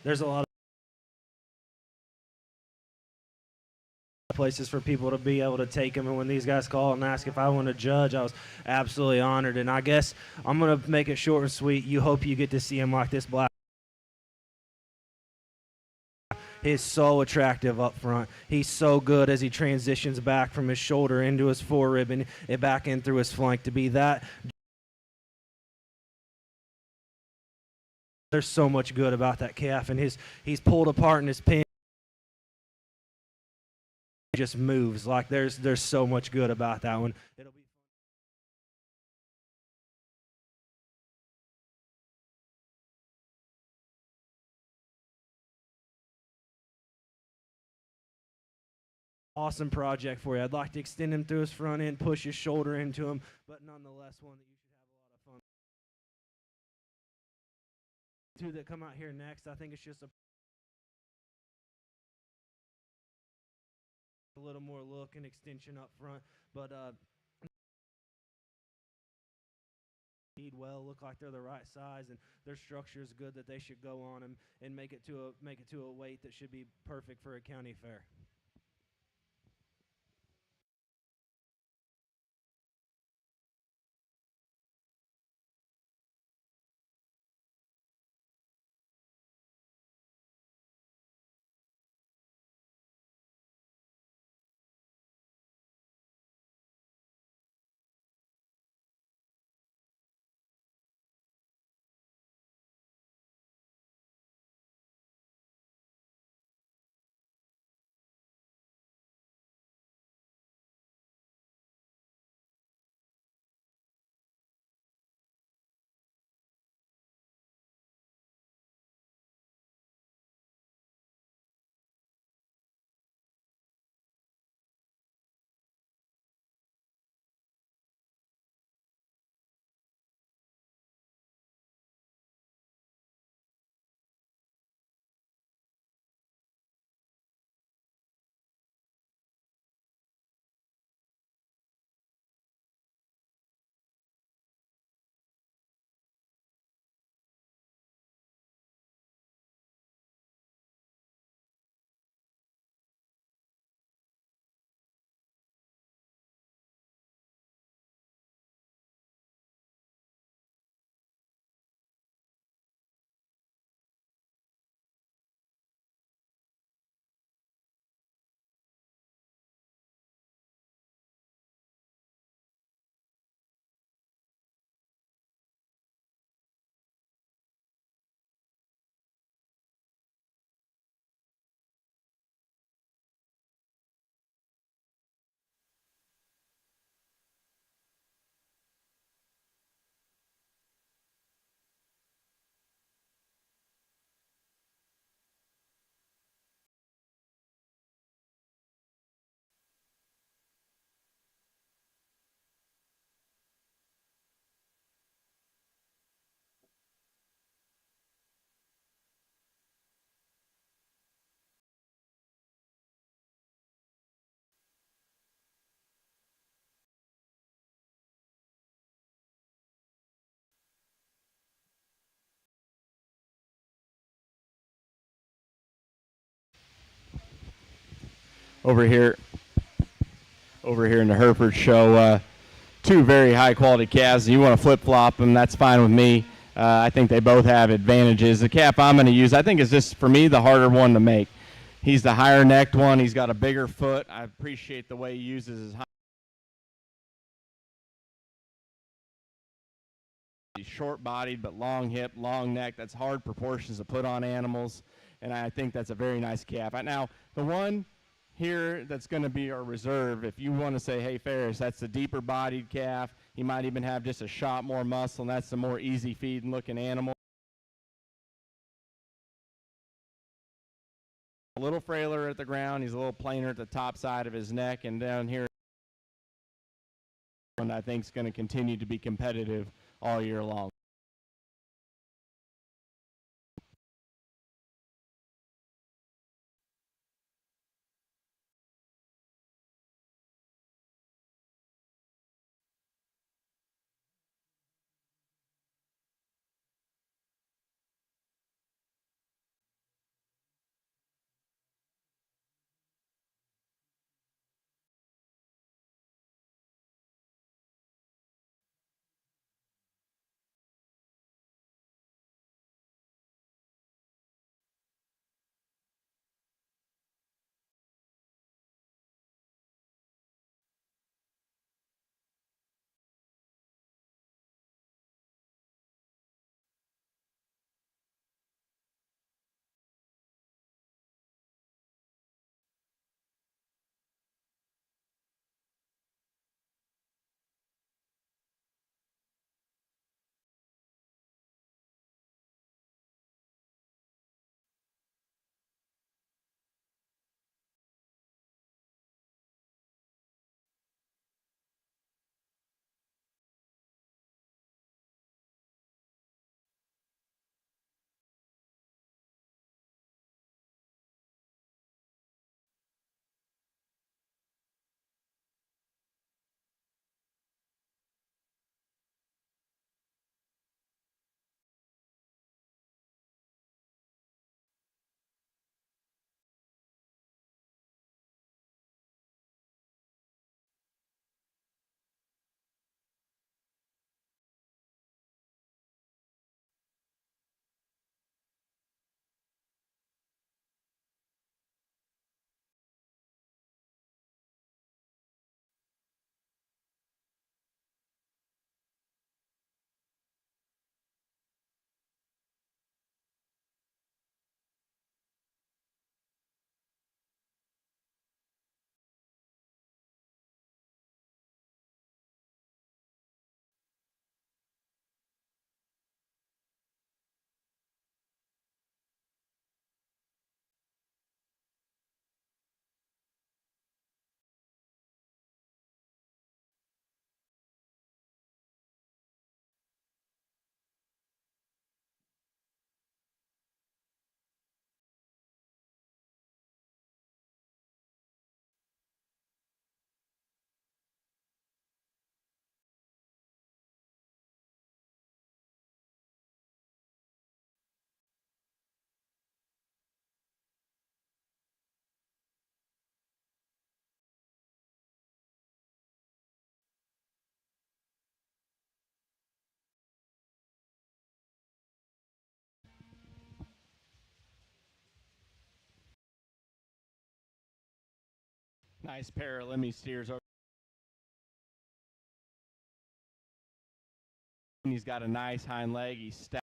There's a lot of places for people to be able to take them, and when these guys call and ask if I want to judge, I was absolutely honored. And I guess I'm going to make it short and sweet. You hope you get to see him like this black. He's so attractive up front. He's so good as he transitions back from his shoulder into his forerib and back in through his flank to be that. There's so much good about that calf, and he's pulled apart in his pen. Just moves like there's so much good about that one. It'll be awesome project for you. I'd like to extend him through his front end, push his shoulder into him, but nonetheless one that you should have a lot of fun. Two that come out here next, I think it's just a little more look and extension up front, but feed well, look like they're the right size, and their structure is good that they should go on and make it to a weight that should be perfect for a county fair. over here in the Hereford show. Two very high quality calves. You want to flip flop them, that's fine with me. I think they both have advantages. The calf I'm going to use, I think, is just for me the harder one to make. He's the higher necked one. He's got a bigger foot. I appreciate the way he uses his high. He's short bodied but long hip, long neck. That's hard proportions to put on animals, and I think that's a very nice calf. Now, the one here that's going to be our reserve, if you want to say, hey, Ferris, that's the deeper bodied calf. He might even have just a shot more muscle, and that's the more easy feeding looking animal. A little frailer at the ground. He's a little plainer at the top side of his neck, and down here, and I think is going to continue to be competitive all year long. Nice pair of Lemmy steers over. He's got a nice hind leg. He's stacked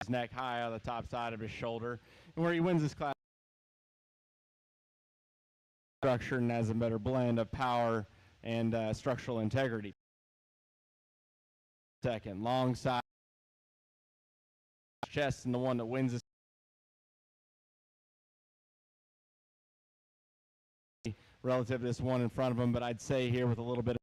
his neck high on the top side of his shoulder. And where he wins this class, structure and has a better blend of power and structural integrity. Second, long side chest, and the one that wins this relative to this one in front of him, but I'd say here with a little bit of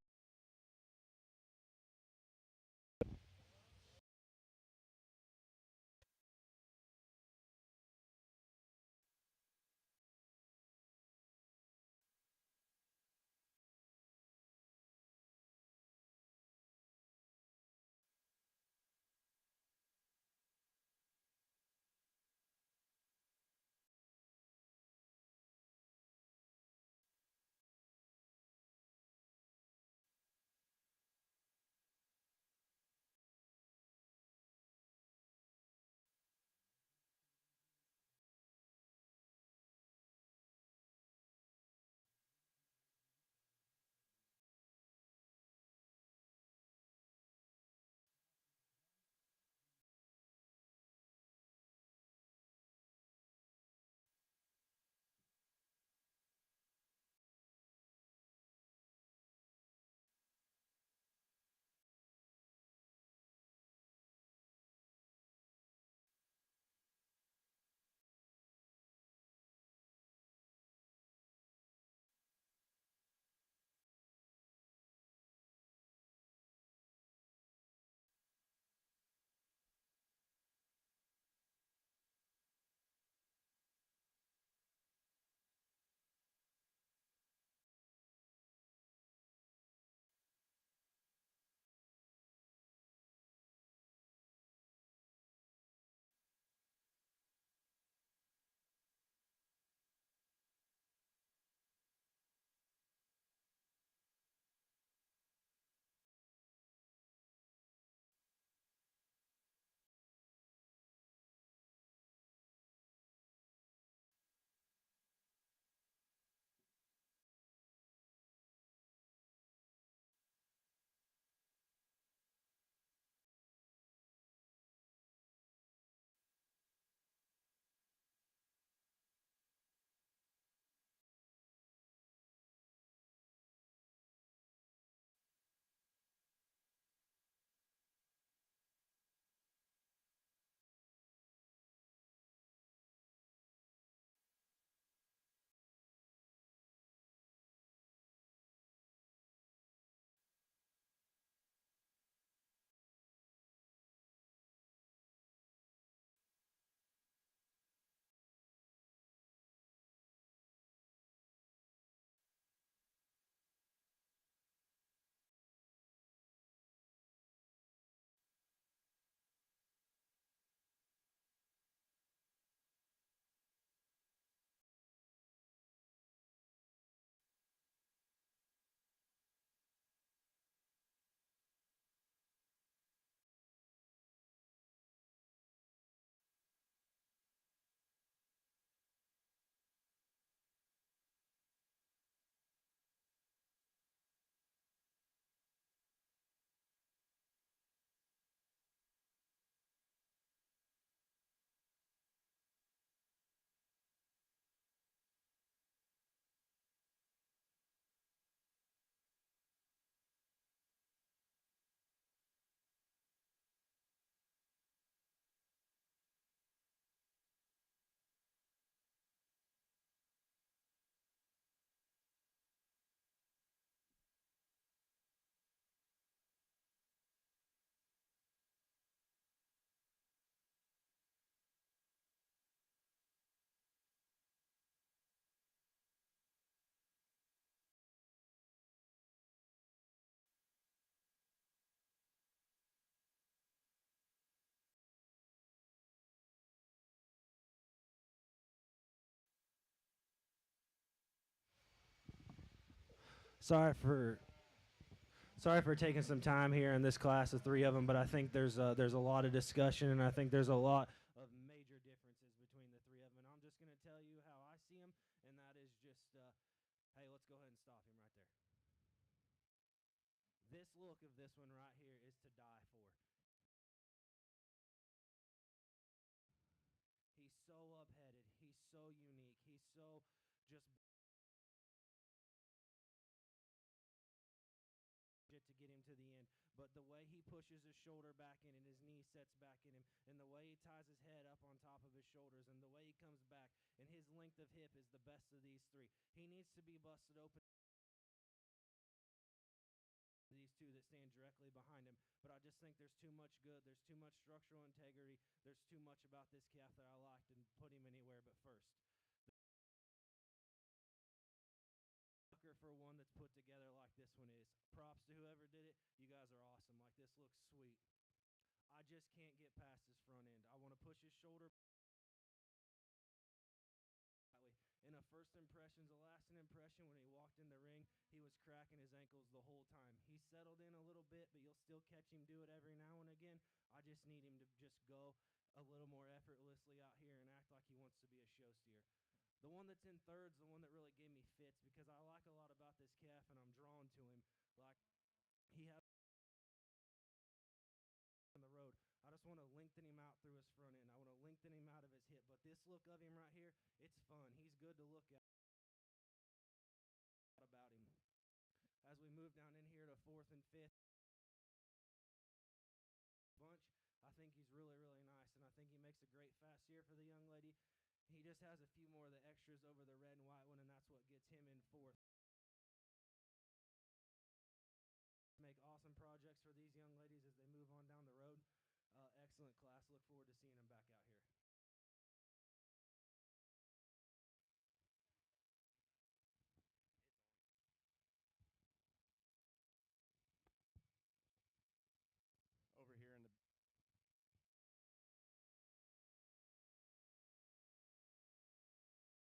sorry for taking some time here in this class of three of them, but I think there's a lot of discussion, and I think there's a lot of major differences between the three of them. And I'm just going to tell you hey, let's go ahead and stop him right there. This look of this one right here is to die for. He's so up-headed. He's so unique. He's so just to get him to the end. But the way he pushes his shoulder back in and his knee sets back in him, and the way he ties his head up on top of his shoulders, and the way he comes back, and his length of hip is the best of these three. He needs to be busted open. These two that stand directly behind him, but I just think there's too much good. There's too much structural integrity. There's too much about this calf that I liked and put him anywhere but first. For one that's put together like this one is. Props to whoever did it. You guys are awesome. Like, this looks sweet. I just can't get past his front end. I want to push his shoulder. In a first impressions, a lasting impression, when he walked in the ring, he was cracking his ankles the whole time. He settled in a little bit, but you'll still catch him do it every now and again. I just need him to just go a little more effortlessly out here and act like he wants to be a show steer. The one that's in third's the one that really gave me fits, because I like a lot about this calf and I'm drawn to him. Like, he has on the road. I just want to lengthen him out through his front end. I want to lengthen him out of his hip. But this look of him right here, it's fun. He's good to look at about him. As we move down in here to fourth and fifth bunch, I think he's really, really nice, and I think he makes a great fast steer for the young lady. He just has a few more of the extras over the red and white one, and that's what gets him in fourth. Make awesome projects for these young ladies as they move on down the road. Excellent class. Look forward to seeing them back out here. Over here in the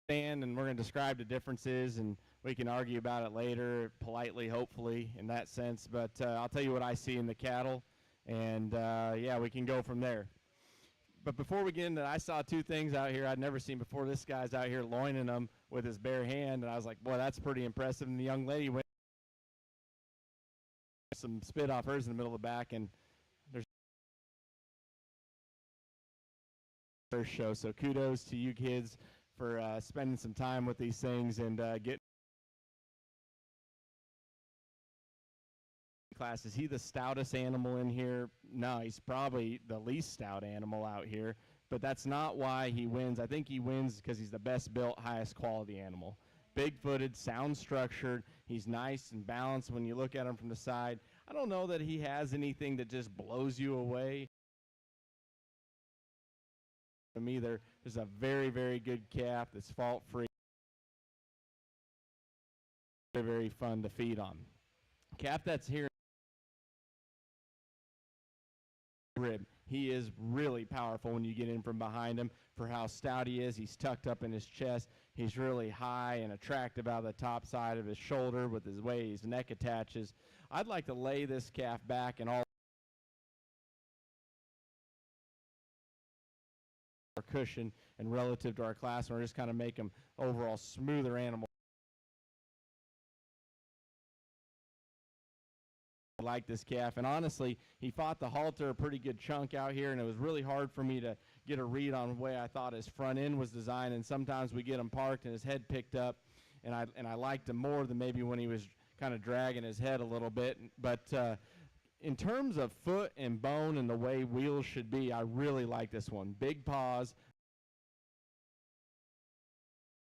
stand, and we're going to describe the differences, and we can argue about it later, politely, hopefully, in that sense. But I'll tell you what I see in the cattle, and yeah, we can go from there. But before we get into that, I saw two things out here I'd never seen before. This guy's out here loining them with his bare hand, and I was like, boy, that's pretty impressive. And the young lady went some spit off hers in the middle of the back, and there's first show. So kudos to you kids for spending some time with these things and getting class. Is he the stoutest animal in here? No, he's probably the least stout animal out here, but that's not why he wins. I think he wins because he's the best built, highest quality animal. Big-footed, sound structured. He's nice and balanced when you look at him from the side. I don't know that he has anything that just blows you away. To me, there's a very, very good calf that's fault-free. Very, very fun to feed on. Calf that's here. Rib. He is really powerful when you get in from behind him for how stout he is. He's tucked up in his chest. He's really high and attractive out of the top side of his shoulder with his way his neck attaches. I'd like to lay this calf back and all our cushion and relative to our class, and we're just kind of make him overall smoother animal. Like this calf, and honestly, he fought the halter a pretty good chunk out here, and it was really hard for me to get a read on the way I thought his front end was designed. And sometimes we get him parked and his head picked up, and I liked him more than maybe when he was kind of dragging his head a little bit. But in terms of foot and bone and the way wheels should be, I really like this one. Big paws.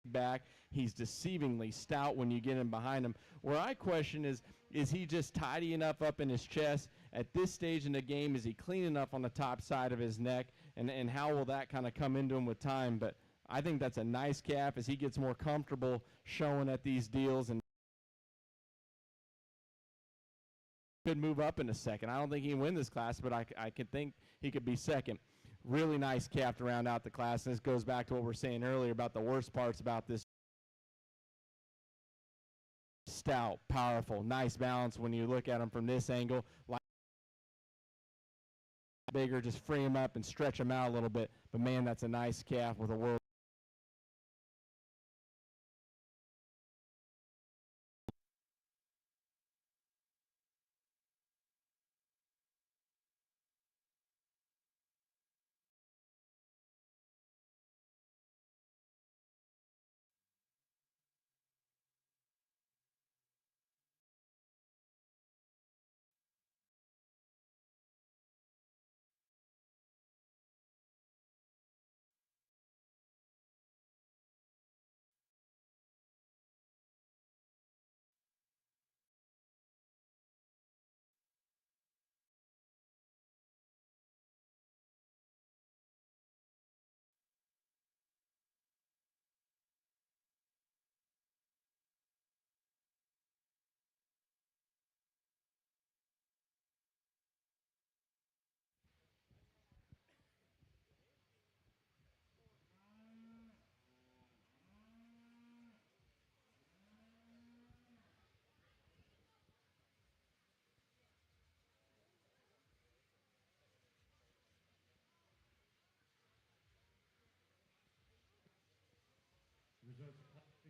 Back, he's deceivingly stout when you get him behind him. Where I question is he just tidy enough up in his chest at this stage in the game? Is he clean enough on the top side of his neck? And how will that kind of come into him with time? But I think that's a nice calf as he gets more comfortable showing at these deals and could move up in a second. I don't think he can win this class, but I could think he could be second. Really nice calf to round out the class. And this goes back to what we were saying earlier about the worst parts about this. Stout, powerful, nice balance when you look at him from this angle. Like bigger, just free him up and stretch him out a little bit. But man, that's a nice calf with a world.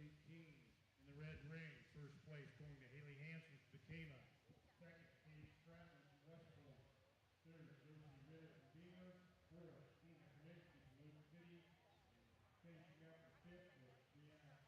In the red ring, first place going to Haley Hansen from Decatur. Second, Katie Stratton from Westport. Third, Josie Ritter from Beamer. Fourth, Tina Kaniski from Luke City. And finishing up in fifth was Brianna.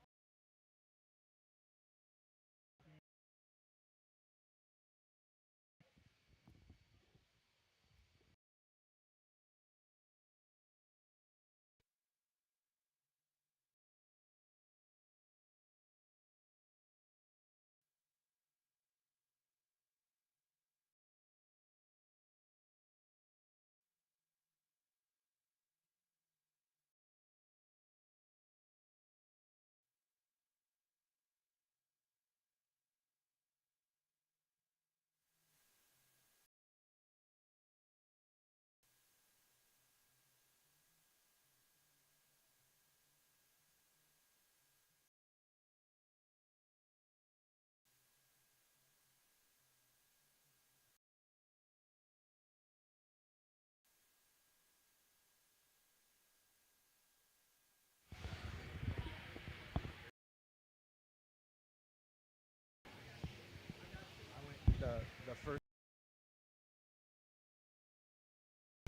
The first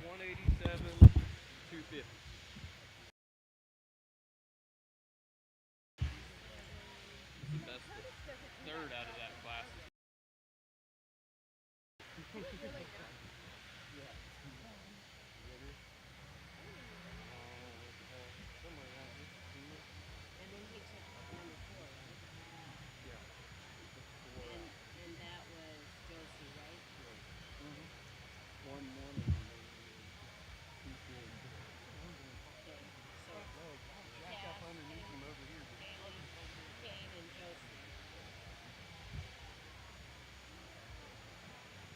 187, 250. The best third out of that class. And then he took number 4, right? And that was Josie, right? One. Okay. So Cass, Underneath him over here. Haley, Kane, and Josie.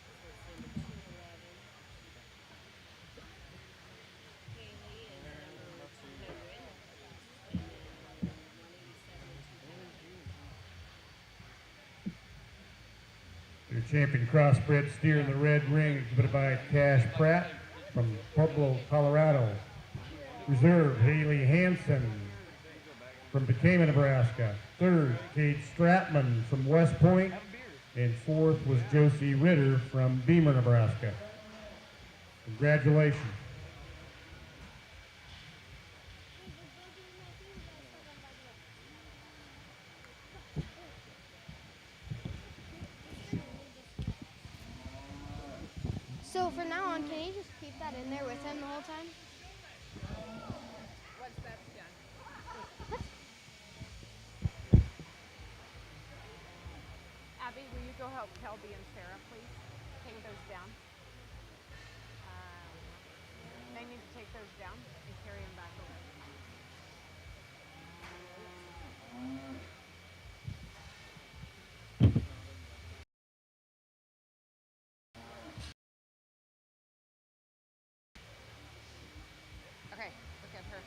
So it's number 211. Haley is number 200. And then 187 and 200. Your champion crossbred steer in the red ring, exhibited by Cash Pratt from Pueblo, Colorado. Reserve, Haley Hansen from Decatur, Nebraska. Third, Kate Stratman from West Point. And fourth was Josie Ritter from Beamer, Nebraska. Congratulations. So from now on, can you just keep that in there with him the whole time? Once that's done. Abby, will you go help Kelby and Sarah, please? Take those down. They need to take those down and carry them back over. Okay, look at her.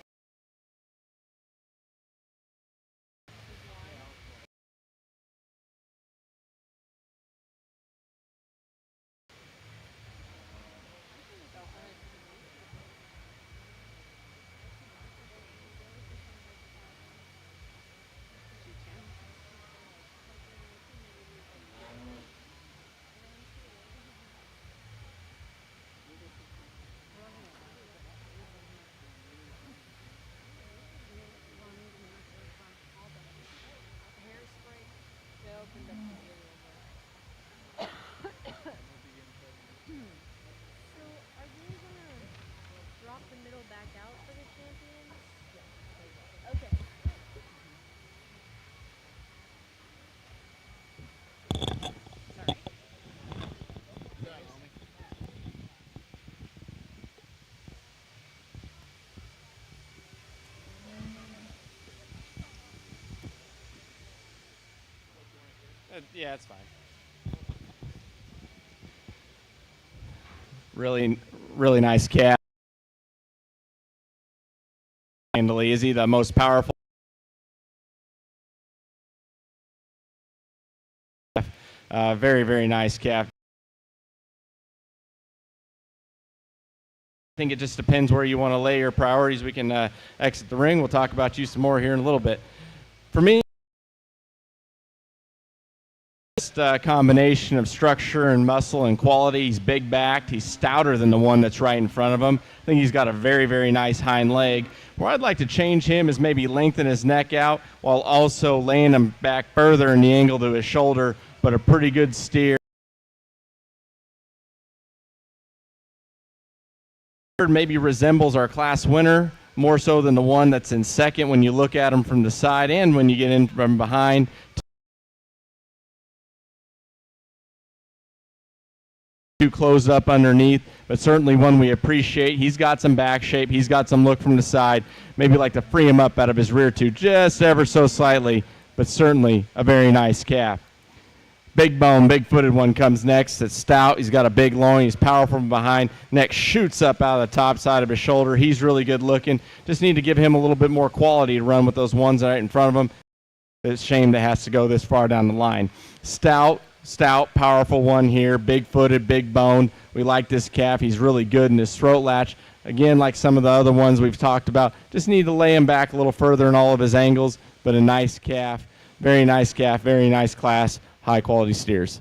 Opened up the ear a little bit. So are they gonna drop the middle back out for the champions? Yeah. Okay. Sorry. Yeah, it's fine. Really nice calf. Handily, is he the most powerful? Very nice calf. I think it just depends where you want to lay your priorities. We can exit the ring. We'll talk about you some more here in a little bit. For me, best combination of structure and muscle and quality. He's big backed. He's stouter than the one that's right in front of him. I think he's got a very, very nice hind leg. Where I'd like to change him is maybe lengthen his neck out while also laying him back further in the angle to his shoulder, but a pretty good steer. Maybe resembles our class winner more so than the one that's in second when you look at him from the side and when you get in from behind. Too closed up underneath, but certainly one we appreciate. He's got some back shape. He's got some look from the side. Maybe like to free him up out of his rear tooth just ever so slightly, but certainly a very nice calf. Big bone, big footed one comes next. It's stout. He's got a big loin. He's powerful from behind. Neck shoots up out of the top side of his shoulder. He's really good looking. Just need to give him a little bit more quality to run with those ones right in front of him. It's a shame that has to go this far down the line. Stout, powerful one here. Big footed, big bone. We like this calf. He's really good in his throat latch. Again, like some of the other ones we've talked about, just need to lay him back a little further in all of his angles, but a nice calf. Very nice calf, very nice class. High quality steers.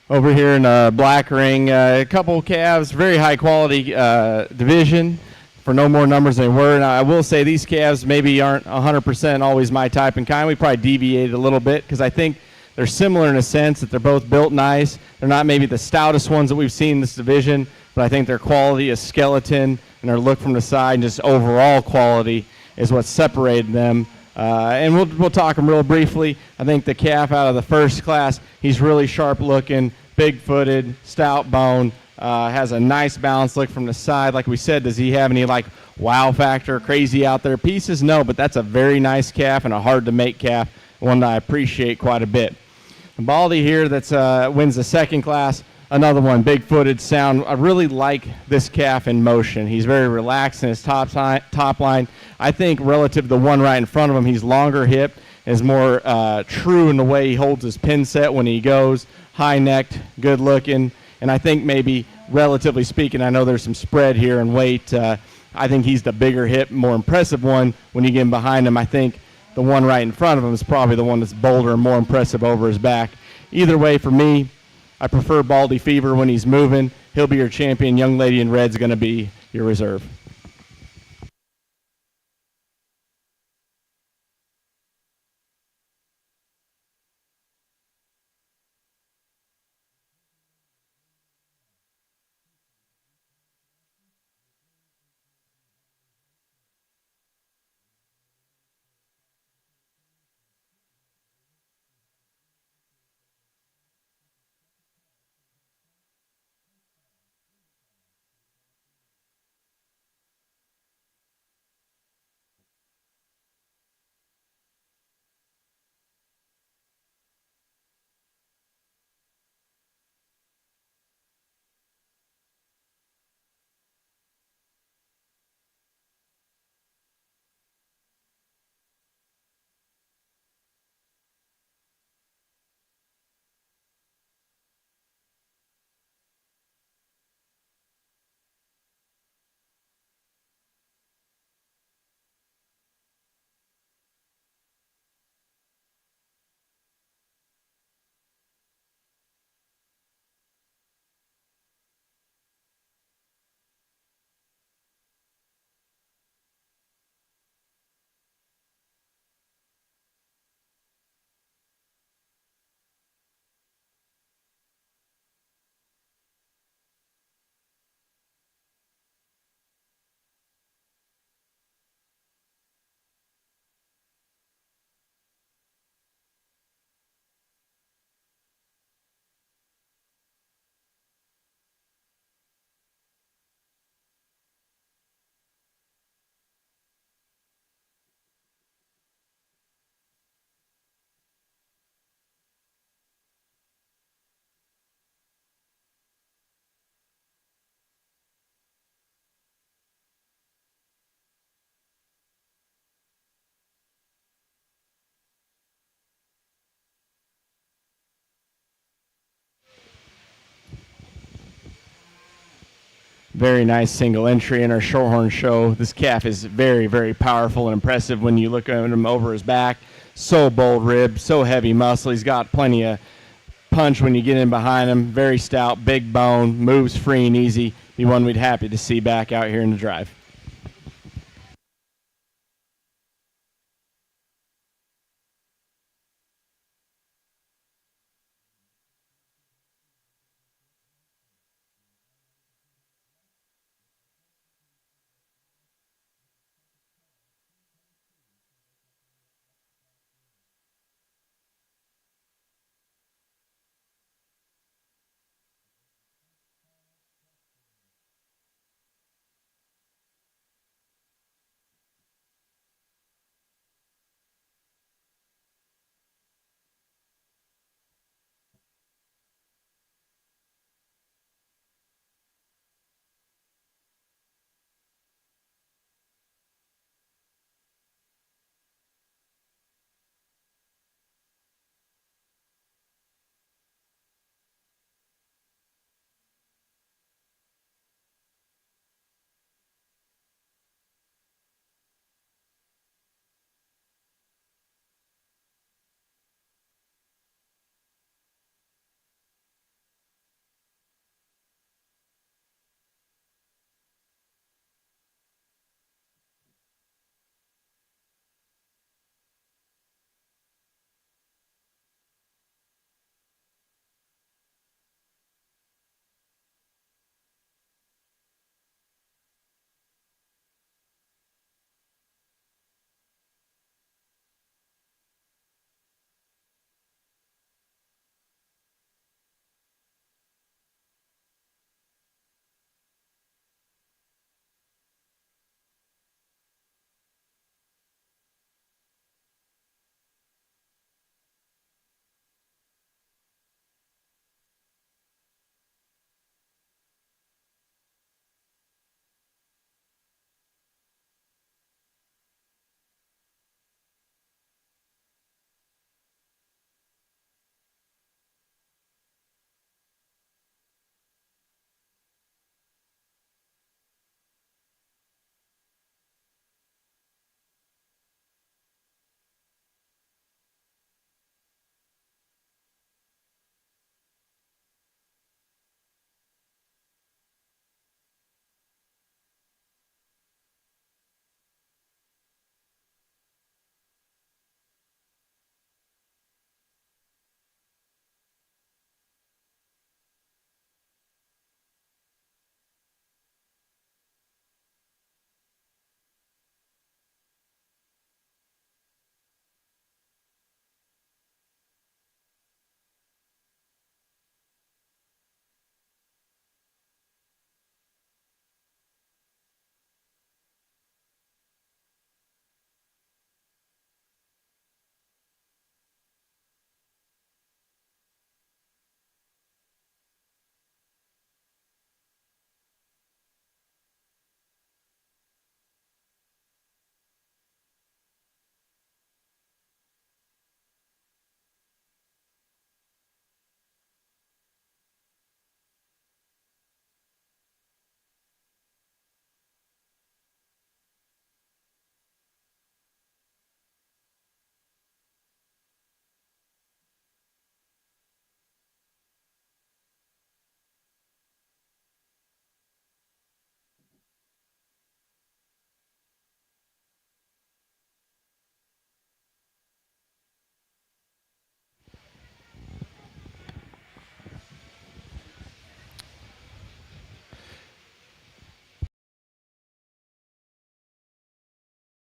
Over here in Black Ring, a couple calves, very high quality division for no more numbers than they were. Now, I will say these calves maybe aren't 100% always my type and kind. We probably deviated a little bit because I think they're similar in a sense that they're both built nice. They're not maybe the stoutest ones that we've seen in this division, but I think their quality is skeleton and their look from the side and just overall quality is what separated them. And we'll talk them real briefly. I think the calf out of the first class, he's really sharp looking, big-footed, stout bone, has a nice balanced look from the side. Like we said, does he have any like wow factor, crazy out there pieces? No, but that's a very nice calf and a hard-to-make calf, one that I appreciate quite a bit. Baldy here that's wins the second class, another one, big-footed, sound. I really like this calf in motion. He's very relaxed in his top line. I think relative to the one right in front of him, he's longer hip, is more true in the way he holds his pin set when he goes, high-necked, good-looking, and I think maybe, relatively speaking, I know there's some spread here in weight. I think he's the bigger hip, more impressive one. When you get him behind him, I think the one right in front of him is probably the one that's bolder and more impressive over his back. Either way, for me, I prefer Baldy Fever when he's moving. He'll be your champion. Young Lady in Red's going to be your reserve. Very nice single entry in our Shorthorn show. This calf is very, very powerful and impressive when you look at him over his back. So bold ribbed, so heavy muscle. He's got plenty of punch when you get in behind him. Very stout, big bone, moves free and easy. Be one we'd happy to see back out here in the drive.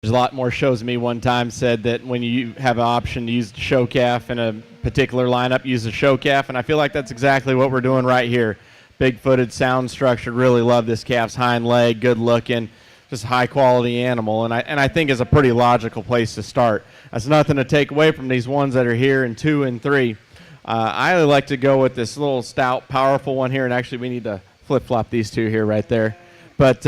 a lot more shows than me one time said that when you have an option to use the show calf in a particular lineup, use the show calf, and I feel like that's exactly what we're doing right here. Big-footed, sound structured, really love this calf's hind leg, good looking, just high-quality animal, and I think is a pretty logical place to start. That's nothing to take away from these ones that are here in 2 and 3. I like to go with this little stout, powerful one here, and actually we need to flip-flop these two here right there. But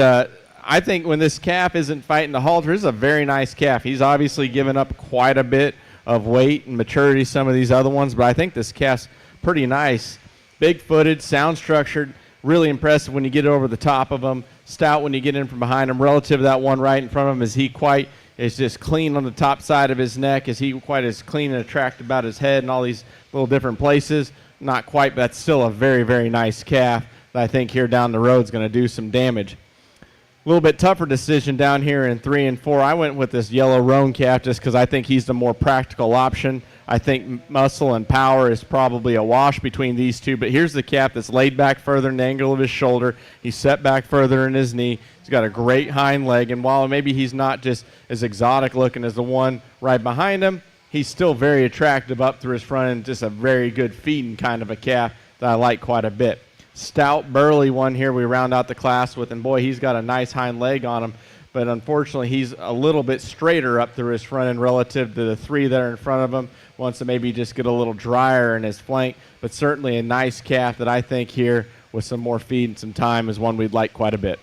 I think when this calf isn't fighting the halter, this is a very nice calf. He's obviously given up quite a bit of weight and maturity, some of these other ones, but I think this calf's pretty nice. Big-footed, sound structured, really impressive when you get over the top of him. Stout when you get in from behind him. Relative to that one right in front of him, is just clean on the top side of his neck? Is he quite as clean and attractive about his head and all these little different places? Not quite, but that's still a very, very nice calf that I think here down the road is going to do some damage. A little bit tougher decision down here in 3 and 4. I went with this yellow roan calf just because I think he's the more practical option. I think muscle and power is probably a wash between these two, but here's the calf that's laid back further in the angle of his shoulder. He's set back further in his knee. He's got a great hind leg, and while maybe he's not just as exotic looking as the one right behind him, he's still very attractive up through his front and just a very good feeding kind of a calf that I like quite a bit. Stout, burly one here we round out the class with, and boy, he's got a nice hind leg on him, but unfortunately he's a little bit straighter up through his front end relative to the 3 that are in front of him. Wants to maybe just get a little drier in his flank, but certainly a nice calf that I think here with some more feed and some time is one we'd like quite a bit.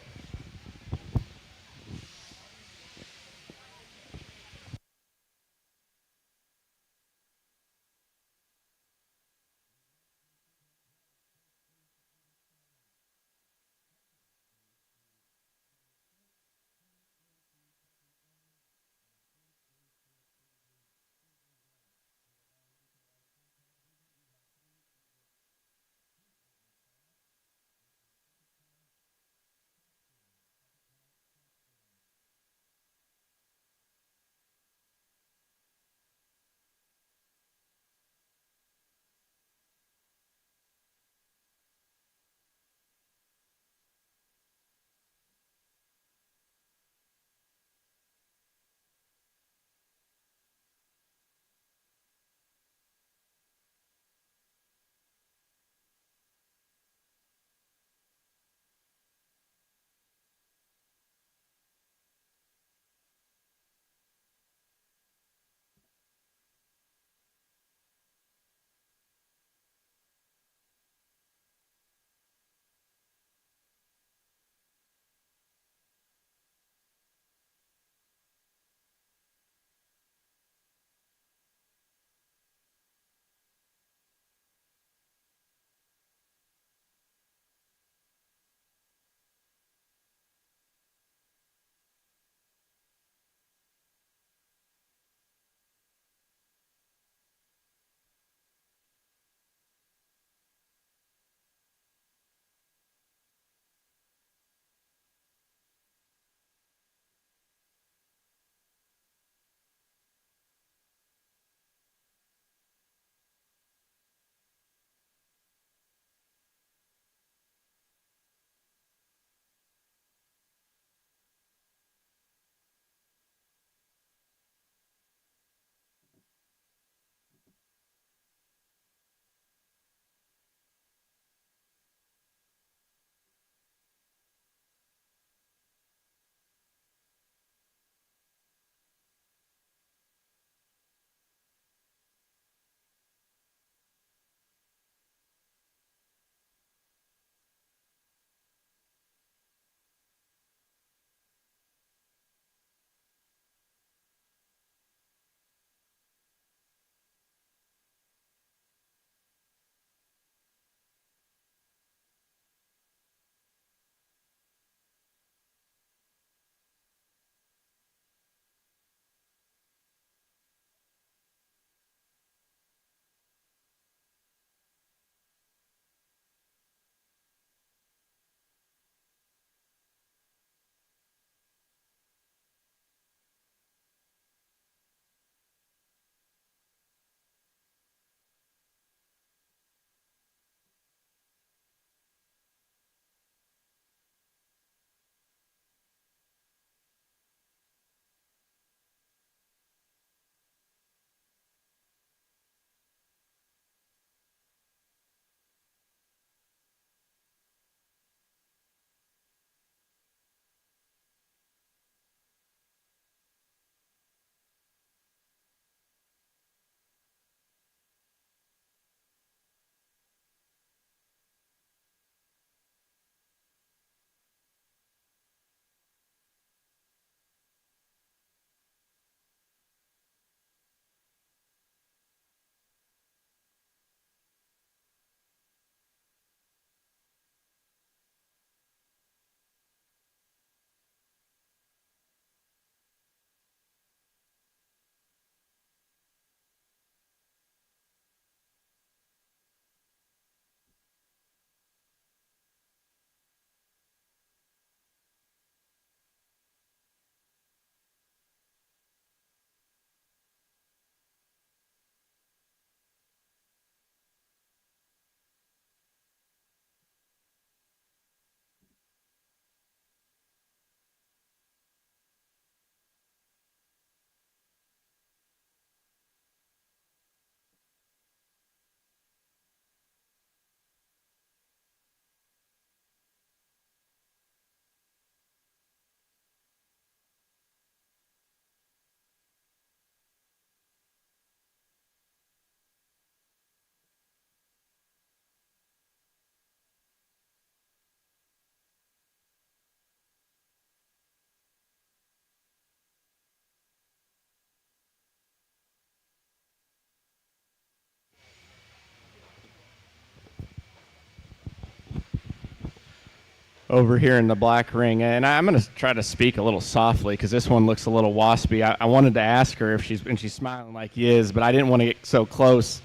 over here in the black ring. And I'm going to try to speak a little softly because this one looks a little waspy. I wanted to ask her if and she's smiling like he is, but I didn't want to get so close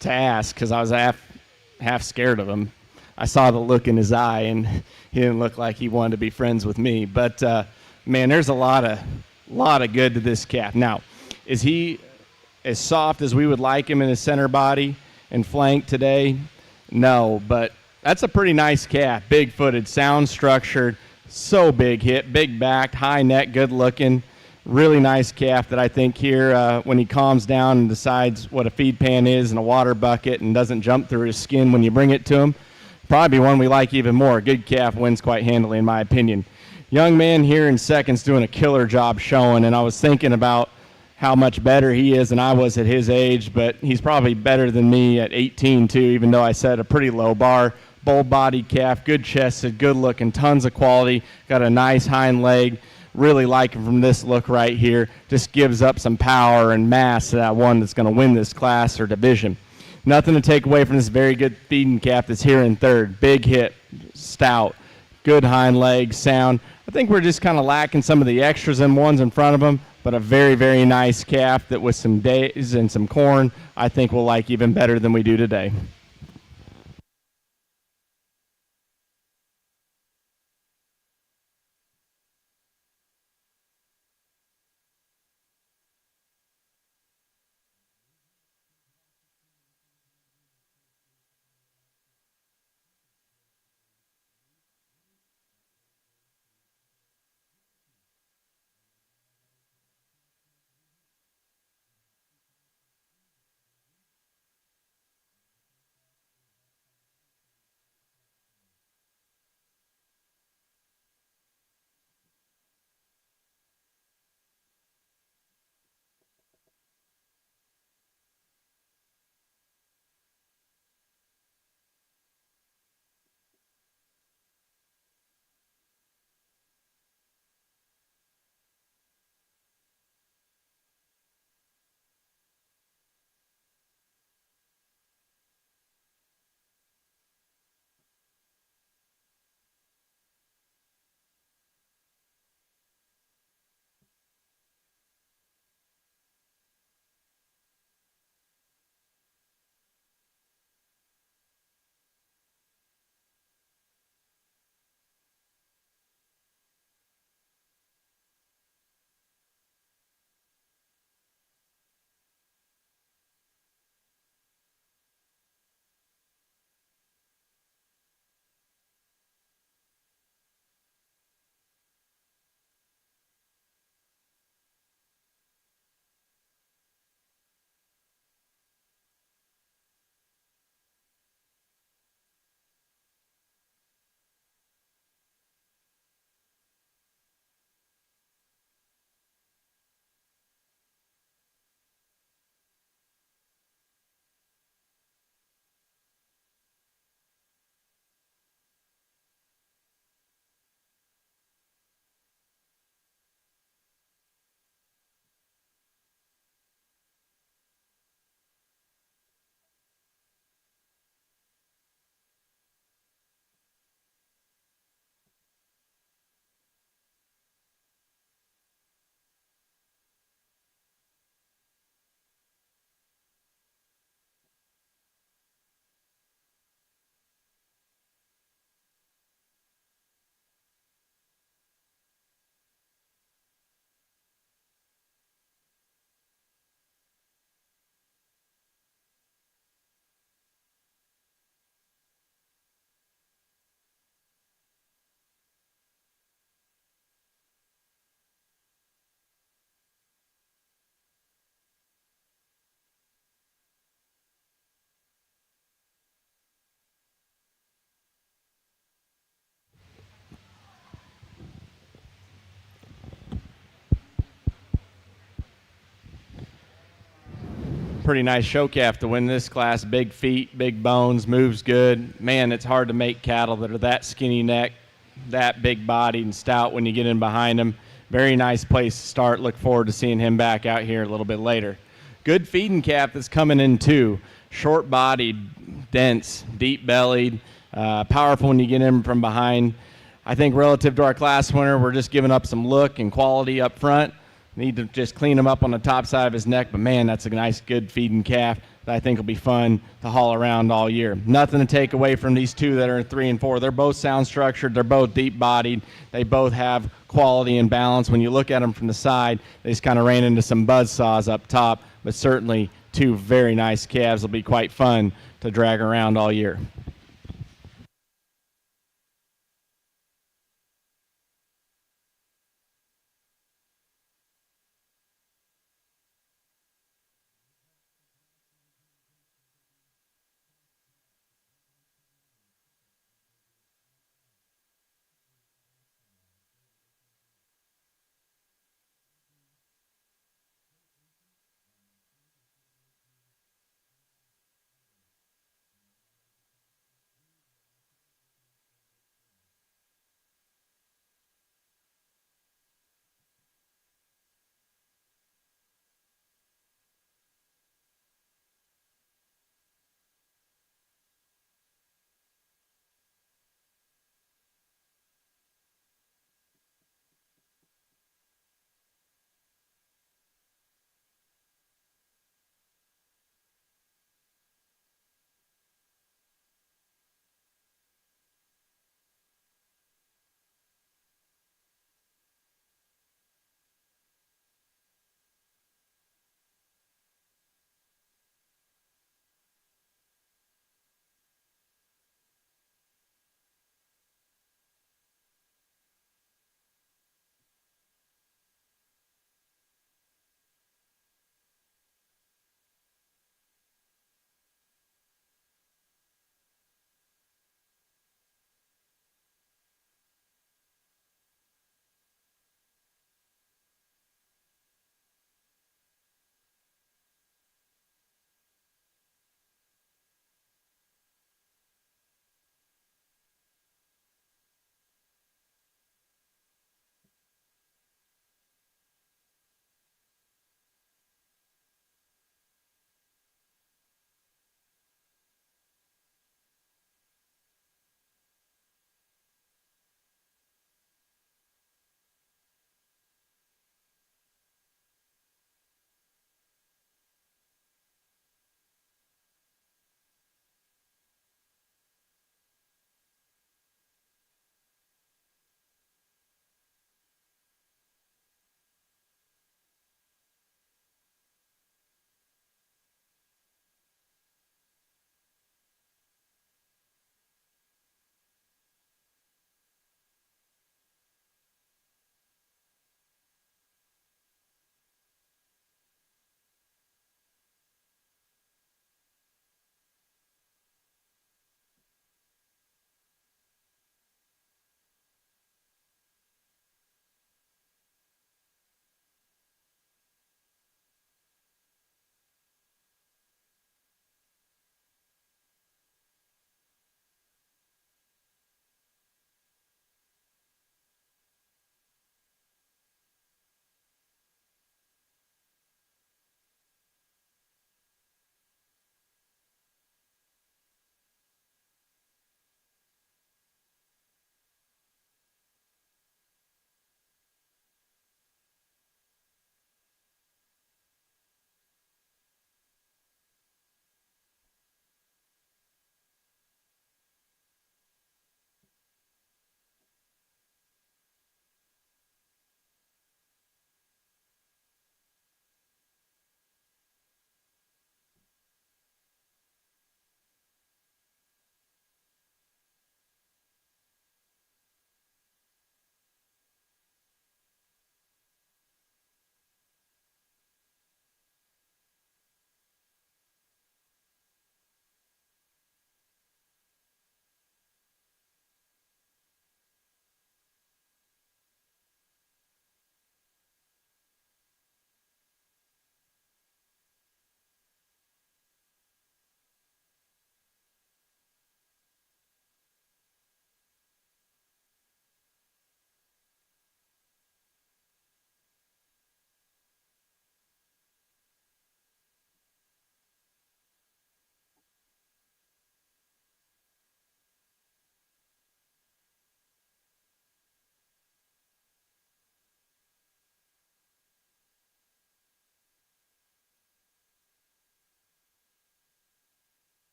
to ask because I was half scared of him. I saw the look in his eye, and he didn't look like he wanted to be friends with me. But, man, there's a lot of good to this calf. Now, is he as soft as we would like him in his center body and flank today? No, but that's a pretty nice calf. Big-footed, sound-structured, so big hip, big-backed, high neck, good-looking. Really nice calf that I think here when he calms down and decides what a feed pan is and a water bucket and doesn't jump through his skin when you bring it to him, probably one we like even more. Good calf wins quite handily in my opinion. Young man here in second's doing a killer job showing, and I was thinking about how much better he is than I was at his age, but he's probably better than me at 18 too, even though I set a pretty low bar. Bull-bodied calf, good chested, good looking, tons of quality, got a nice hind leg. Really like him from this look right here. Just gives up some power and mass to that one that's going to win this class or division. Nothing to take away from this very good feeding calf that's here in third. Big hip, stout, good hind leg, sound. I think we're just kind of lacking some of the extras and ones in front of him, but a very, very nice calf that with some days and some corn, I think we'll like even better than we do today. Pretty nice show calf to win this class. Big feet, big bones, moves good. Man, it's hard to make cattle that are that skinny neck, that big bodied and stout when you get in behind them. Very nice place to start. Look forward to seeing him back out here a little bit later. Good feeding calf that's coming in too. Short bodied, dense, deep bellied, powerful when you get in from behind. I think relative to our class winner, we're just giving up some look and quality up front. Need to just clean him up on the top side of his neck, but man, that's a nice, good feeding calf that I think will be fun to haul around all year. Nothing to take away from these two that are 3 and 4. They're both sound structured. They're both deep bodied. They both have quality and balance. When you look at them from the side, they just kind of ran into some buzz saws up top, but certainly two very nice calves. Will be quite fun to drag around all year.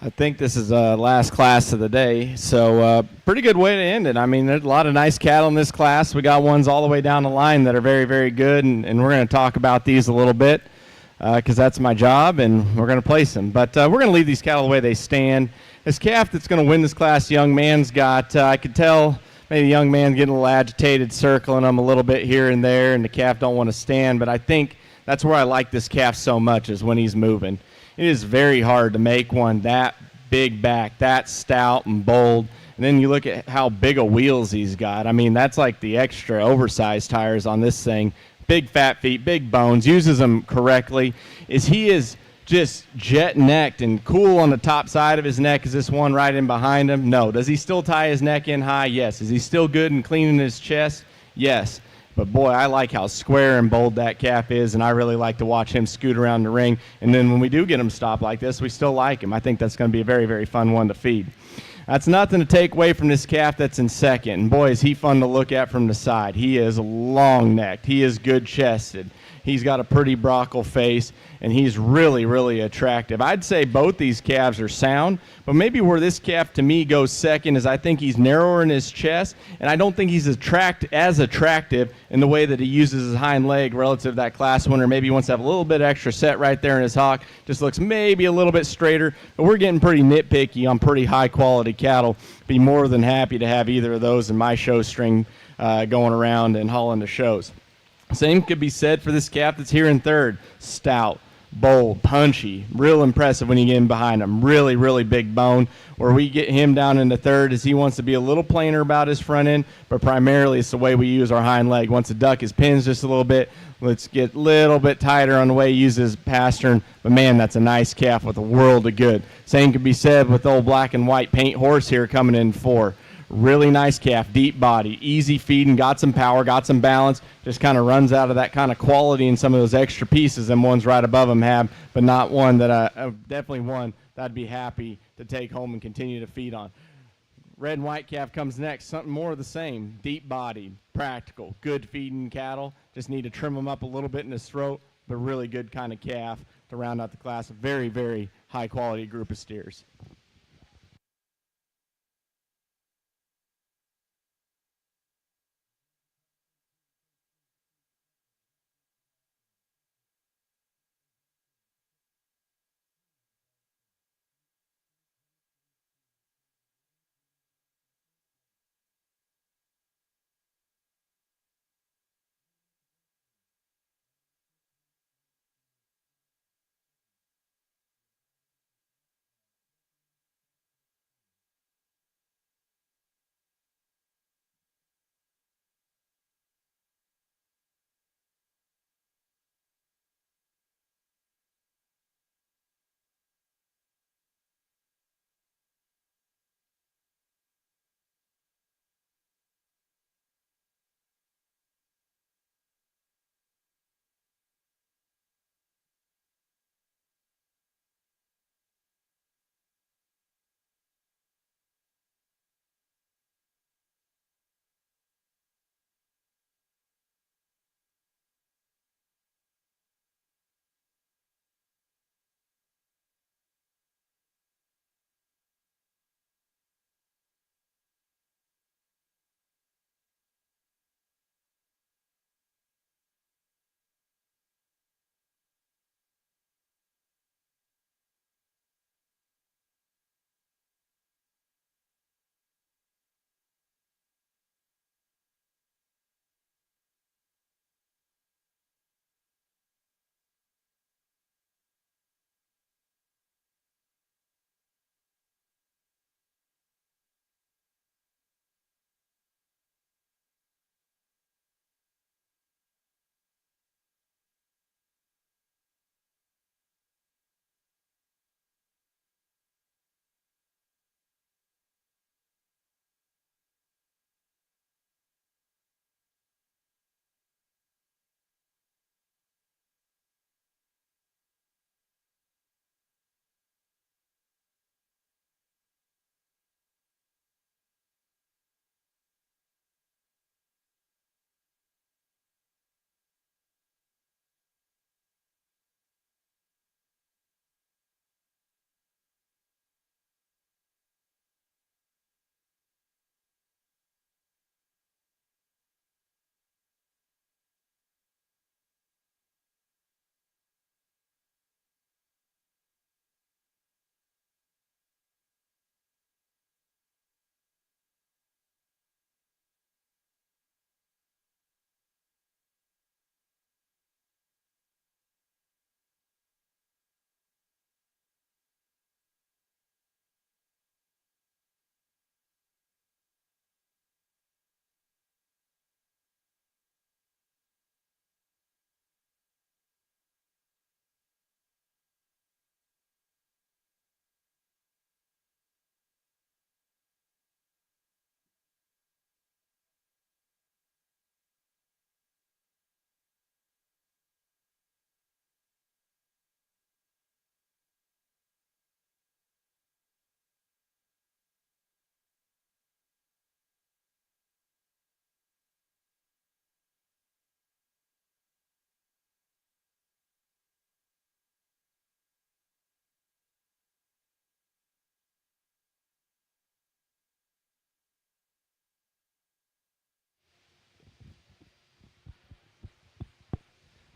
I think this is last class of the day, so pretty good way to end it. I mean, there's a lot of nice cattle in this class. We got ones all the way down the line that are very, very good, and we're going to talk about these a little bit because that's my job, and we're going to place them. But we're going to leave these cattle the way they stand. This calf that's going to win this class, young man's got, I could tell maybe the young man's getting a little agitated, circling them a little bit here and there, and the calf don't want to stand, but I think that's where I like this calf so much is when he's moving. It is very hard to make one that big back, that stout and bold. And then you look at how big of wheels he's got. I mean, that's like the extra oversized tires on this thing. Big fat feet, big bones, uses them correctly. He is just jet-necked and cool on the top side of his neck. Is this one right in behind him? No. Does he still tie his neck in high? Yes. Is he still good and clean in his chest? Yes. But, boy, I like how square and bold that calf is, and I really like to watch him scoot around the ring. And then when we do get him stopped like this, we still like him. I think that's going to be a very, very fun one to feed. That's nothing to take away from this calf that's in second. And, boy, is he fun to look at from the side. He is long-necked. He is good-chested. He's got a pretty brockle face, and he's really, really attractive. I'd say both these calves are sound, but maybe where this calf to me goes second is I think he's narrower in his chest, and I don't think he's as attractive in the way that he uses his hind leg relative to that class winner. Maybe he wants to have a little bit extra set right there in his hock. Just looks maybe a little bit straighter, but we're getting pretty nitpicky on pretty high-quality cattle. Be more than happy to have either of those in my show string going around and hauling the shows. Same could be said for this calf that's here in third. Stout, bold, punchy, real impressive when you get in behind him. Really, really big bone. Where we get him down into third is he wants to be a little plainer about his front end, but primarily it's the way we use our hind leg. Wants to duck his pins just a little bit. Let's get a little bit tighter on the way he uses pastern. But, man, that's a nice calf with a world of good. Same could be said with the old black and white paint horse here coming in four. Really nice calf, deep body, easy feeding, got some power, got some balance, just kind of runs out of that kind of quality in some of those extra pieces them ones right above him have, but not one that definitely one that I'd be happy to take home and continue to feed on. Red and white calf comes next, something more of the same, deep body, practical, good feeding cattle, just need to trim them up a little bit in his throat, but really good kind of calf to round out the class. A very, very high quality group of steers.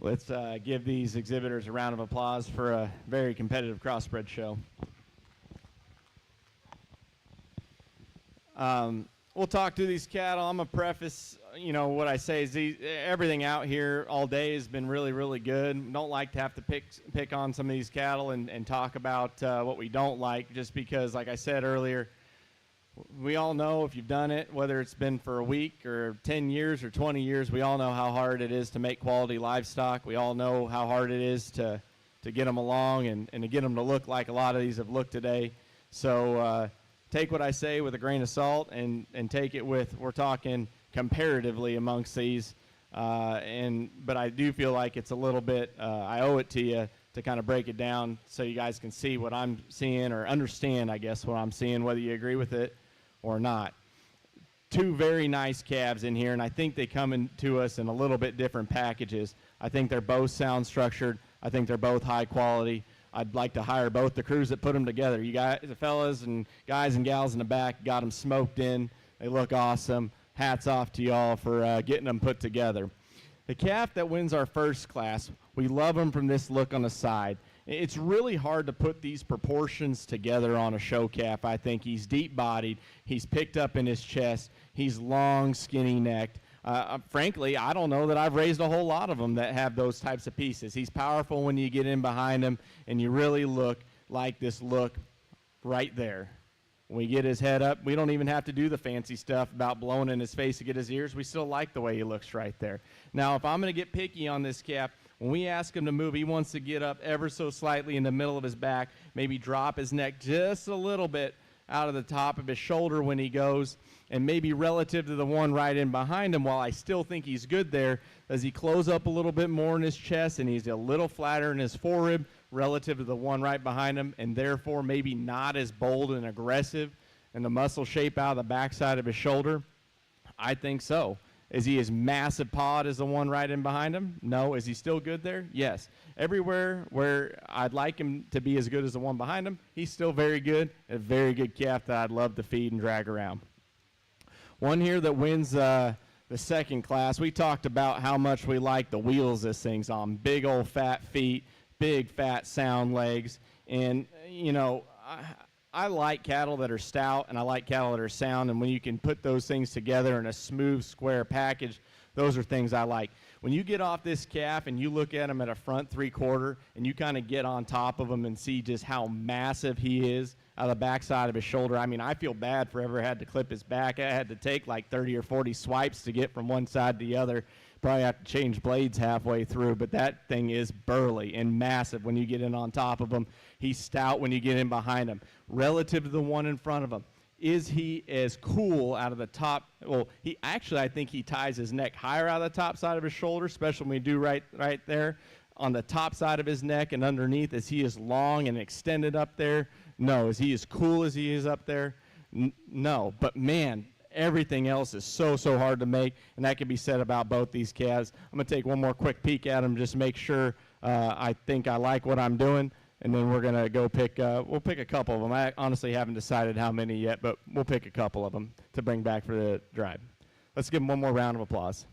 Let's give these exhibitors a round of applause for a very competitive crossbred show. We'll talk to these cattle. I'm gonna preface, what I say is everything out here all day has been really, really good. Don't like to have to pick on some of these cattle and talk about what we don't like, just because, like I said earlier, we all know if you've done it, whether it's been for a week or 10 years or 20 years, we all know how hard it is to make quality livestock. We all know how hard it is to get them along and to get them to look like a lot of these have looked today. So take what I say with a grain of salt and take it with, we're talking comparatively amongst these. But I do feel like it's a little bit, I owe it to you to kind of break it down so you guys can see what I'm seeing, or understand, I guess, what I'm seeing, whether you agree with it or not. Two very nice calves in here, and I think they come into us in a little bit different packages. I think they're both sound structured. I think they're both high quality. I'd like to hire both the crews that put them together. You guys, the fellas and guys and gals in the back, got them smoked in. They look awesome. Hats off to y'all for getting them put together. The calf that wins our first class, we love him from this look on the side. It's really hard to put these proportions together on a show calf. I think he's deep-bodied. He's picked up in his chest. He's long, skinny-necked. Frankly, I don't know that I've raised a whole lot of them that have those types of pieces. He's powerful when you get in behind him, and you really look like this look right there. When we get his head up, we don't even have to do the fancy stuff about blowing in his face to get his ears. We still like the way he looks right there. Now, if I'm going to get picky on this calf, when we ask him to move, he wants to get up ever so slightly in the middle of his back, maybe drop his neck just a little bit out of the top of his shoulder when he goes, and maybe relative to the one right in behind him, while I still think he's good there, does he close up a little bit more in his chest and he's a little flatter in his forerib relative to the one right behind him, and therefore maybe not as bold and aggressive in the muscle shape out of the backside of his shoulder? I think so. Is he as massive pawed as the one right in behind him? No. Is he still good there? Yes. Everywhere where I'd like him to be as good as the one behind him, he's still very good, a very good calf that I'd love to feed and drag around. One here that wins the second class, we talked about how much we like the wheels this thing's on. Big old fat feet, big fat sound legs, and I like cattle that are stout, and I like cattle that are sound, and when you can put those things together in a smooth, square package, those are things I like. When you get off this calf and you look at him at a front three-quarter and you kind of get on top of him and see just how massive he is out of the backside of his shoulder, I mean, I feel bad for ever had to clip his back. I had to take like 30 or 40 swipes to get from one side to the other. Probably have to change blades halfway through, but that thing is burly and massive when you get in on top of him. He's stout when you get in behind him. Relative to the one in front of him, is he as cool out of the top? Well, I think he ties his neck higher out of the top side of his shoulder, especially when we do right there on the top side of his neck and underneath. Is he as long and extended up there? No. Is he as cool as he is up there? No. But man, everything else is so hard to make, and that can be said about both these calves. I'm going to take one more quick peek at them, just make sure I think I like what I'm doing, and then we're going to go we'll pick a couple of them. I honestly haven't decided how many yet, but we'll pick a couple of them to bring back for the drive. Let's give them one more round of applause.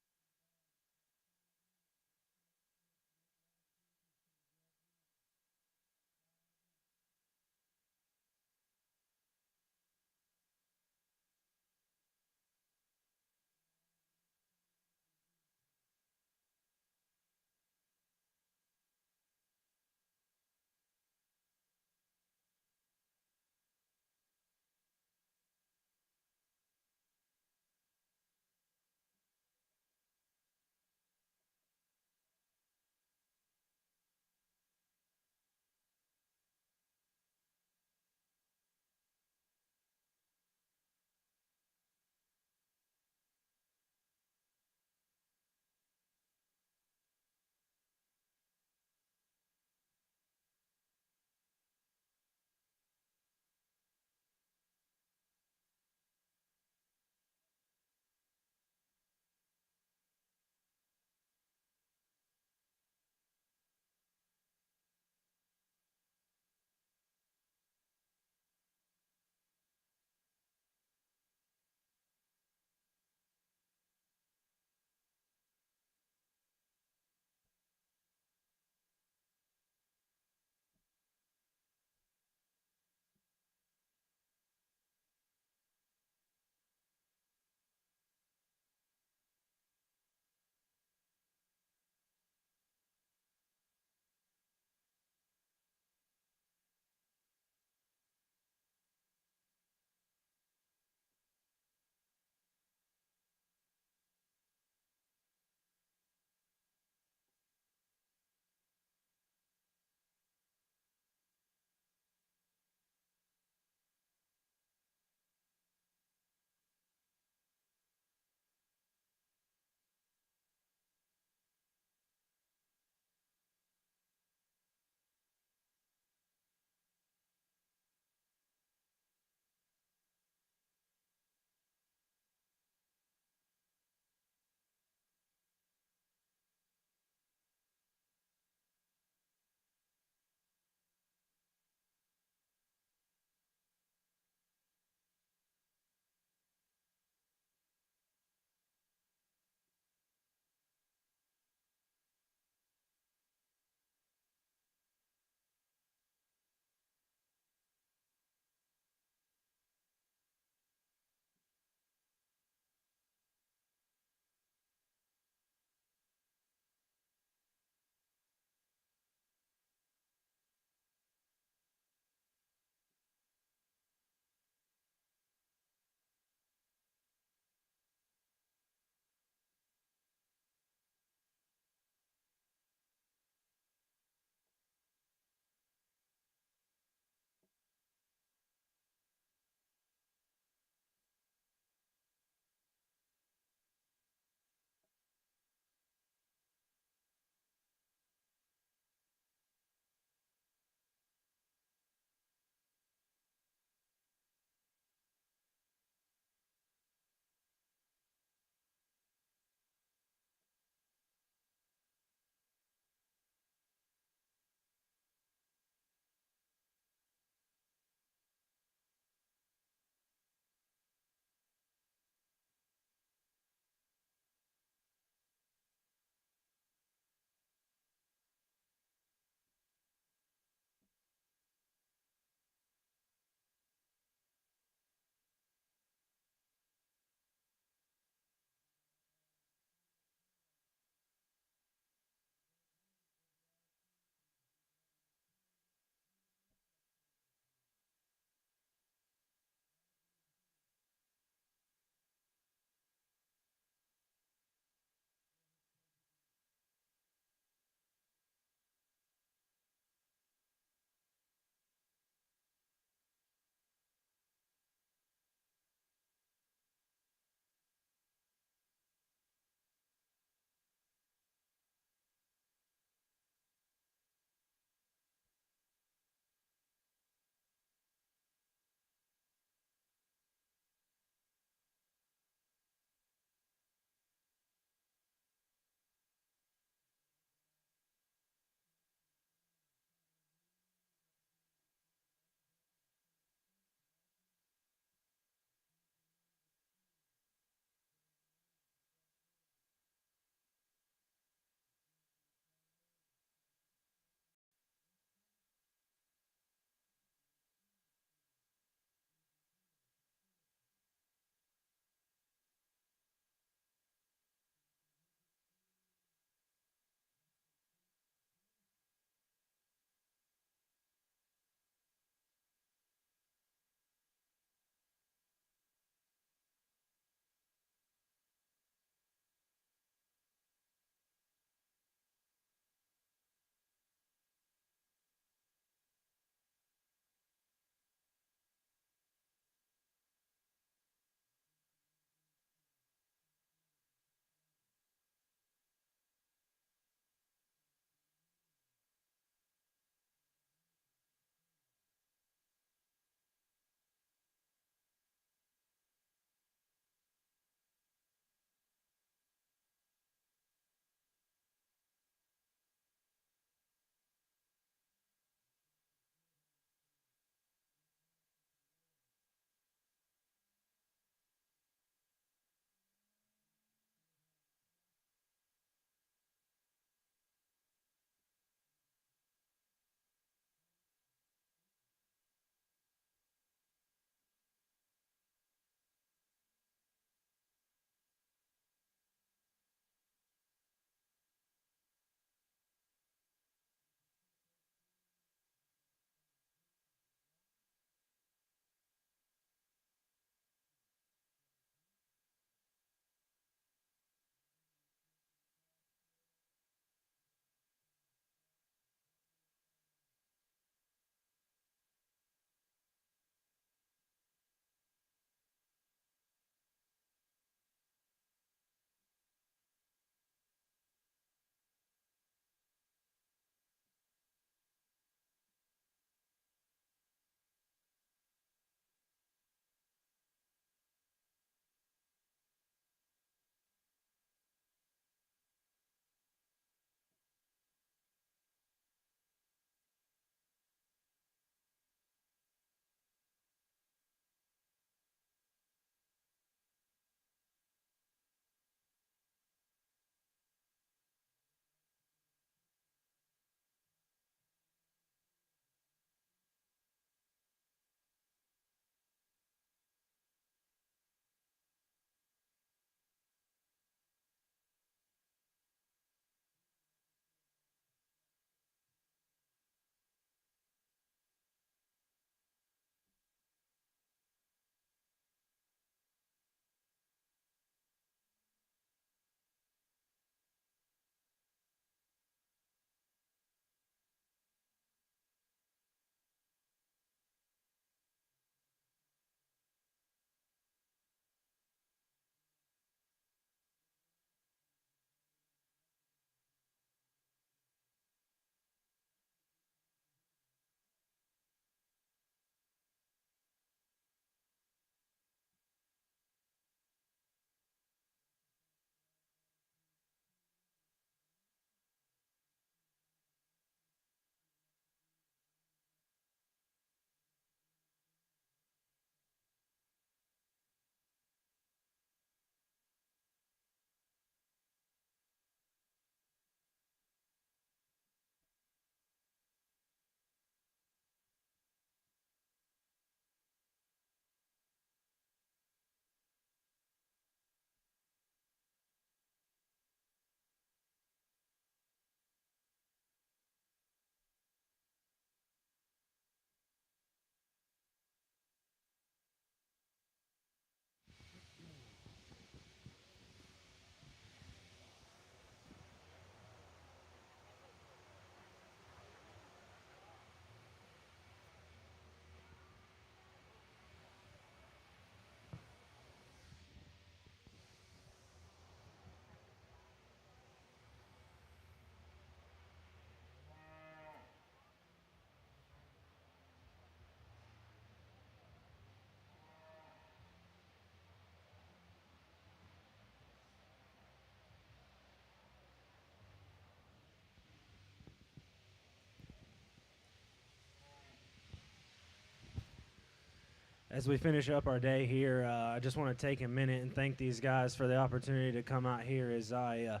as we finish up our day here, I just want to take a minute and thank these guys for the opportunity to come out here. As I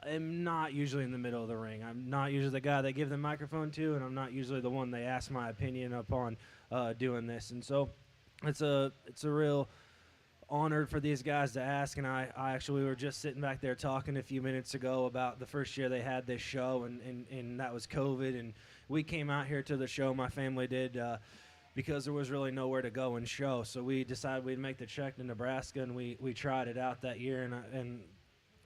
am not usually in the middle of the ring. I'm not usually the guy they give the microphone to, and I'm not usually the one they ask my opinion upon doing this. And so it's a real honored for these guys to ask. And I actually were just sitting back there talking a few minutes ago about the first year they had this show, and that was COVID. And we came out here to the show, my family did, because there was really nowhere to go and show. So we decided we'd make the trek to Nebraska, and we tried it out that year, and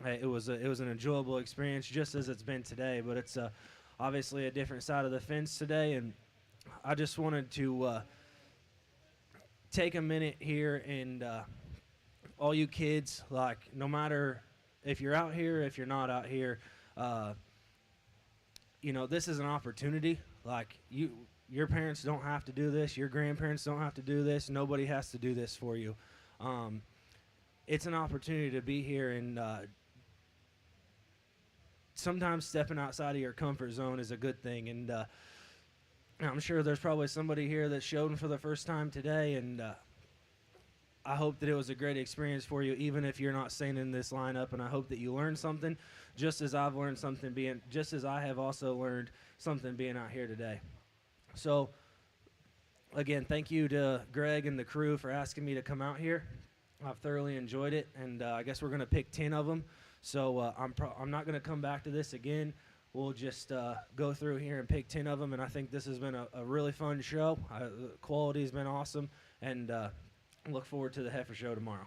it was an enjoyable experience, just as it's been today. But it's obviously a different side of the fence today, and I just wanted to take a minute here and all you kids, like, no matter if you're out here, if you're not out here, this is an opportunity. Like, your parents don't have to do this. Your grandparents don't have to do this. Nobody has to do this for you. It's an opportunity to be here, and sometimes stepping outside of your comfort zone is a good thing. And I'm sure there's probably somebody here that's showing for the first time today, and I hope that it was a great experience for you, even if you're not staying in this lineup. And I hope that you learned something, just as I've learned something just as I have also learned something being out here today. So, again, thank you to Greg and the crew for asking me to come out here. I've thoroughly enjoyed it, and I guess we're going to pick 10 of them. So I'm not going to come back to this again. We'll just go through here and pick 10 of them, and I think this has been a really fun show. The quality has been awesome, and look forward to the Heifer show tomorrow.